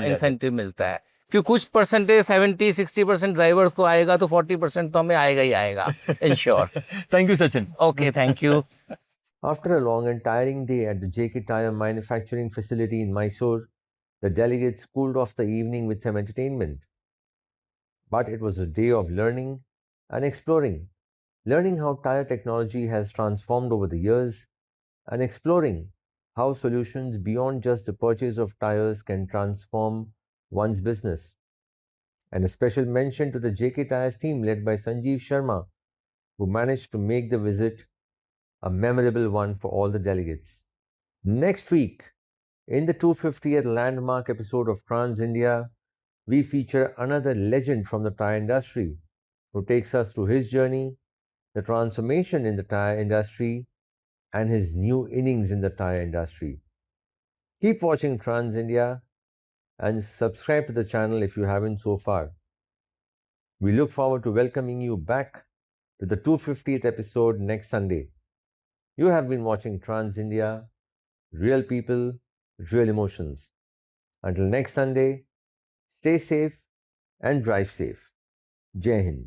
इंसेंटिव मिलता है क्योंकि कुछ परसेंटेज 70-60% ड्राइवर्स को आएगा तो 40% तो हमें आएगा ही आएगा, ensure. Thank you Sachin. Okay, thank you. After a long and tiring day at the JK Tyre manufacturing facility in Mysore, the delegates cooled off the evening with some entertainment. But it was a day of learning and exploring, learning how tire technology has transformed over the years, and exploring how solutions beyond just the purchase of tires can transform one's business. And a special mention to the JK Tyres team led by Sanjeev Sharma, who managed to make the visit a memorable one for all the delegates. Next week, in the 250th landmark episode of Trans India, we feature another legend from the tire industry who takes us through his journey, the transformation in the tire industry, and his new innings in the tire industry. Keep watching Trans India and subscribe to the channel if you haven't so far. We look forward to welcoming you back to the 250th episode next Sunday. You have been watching Trans India, real people, real emotions. Until next Sunday, stay safe and drive safe. Jai Hind.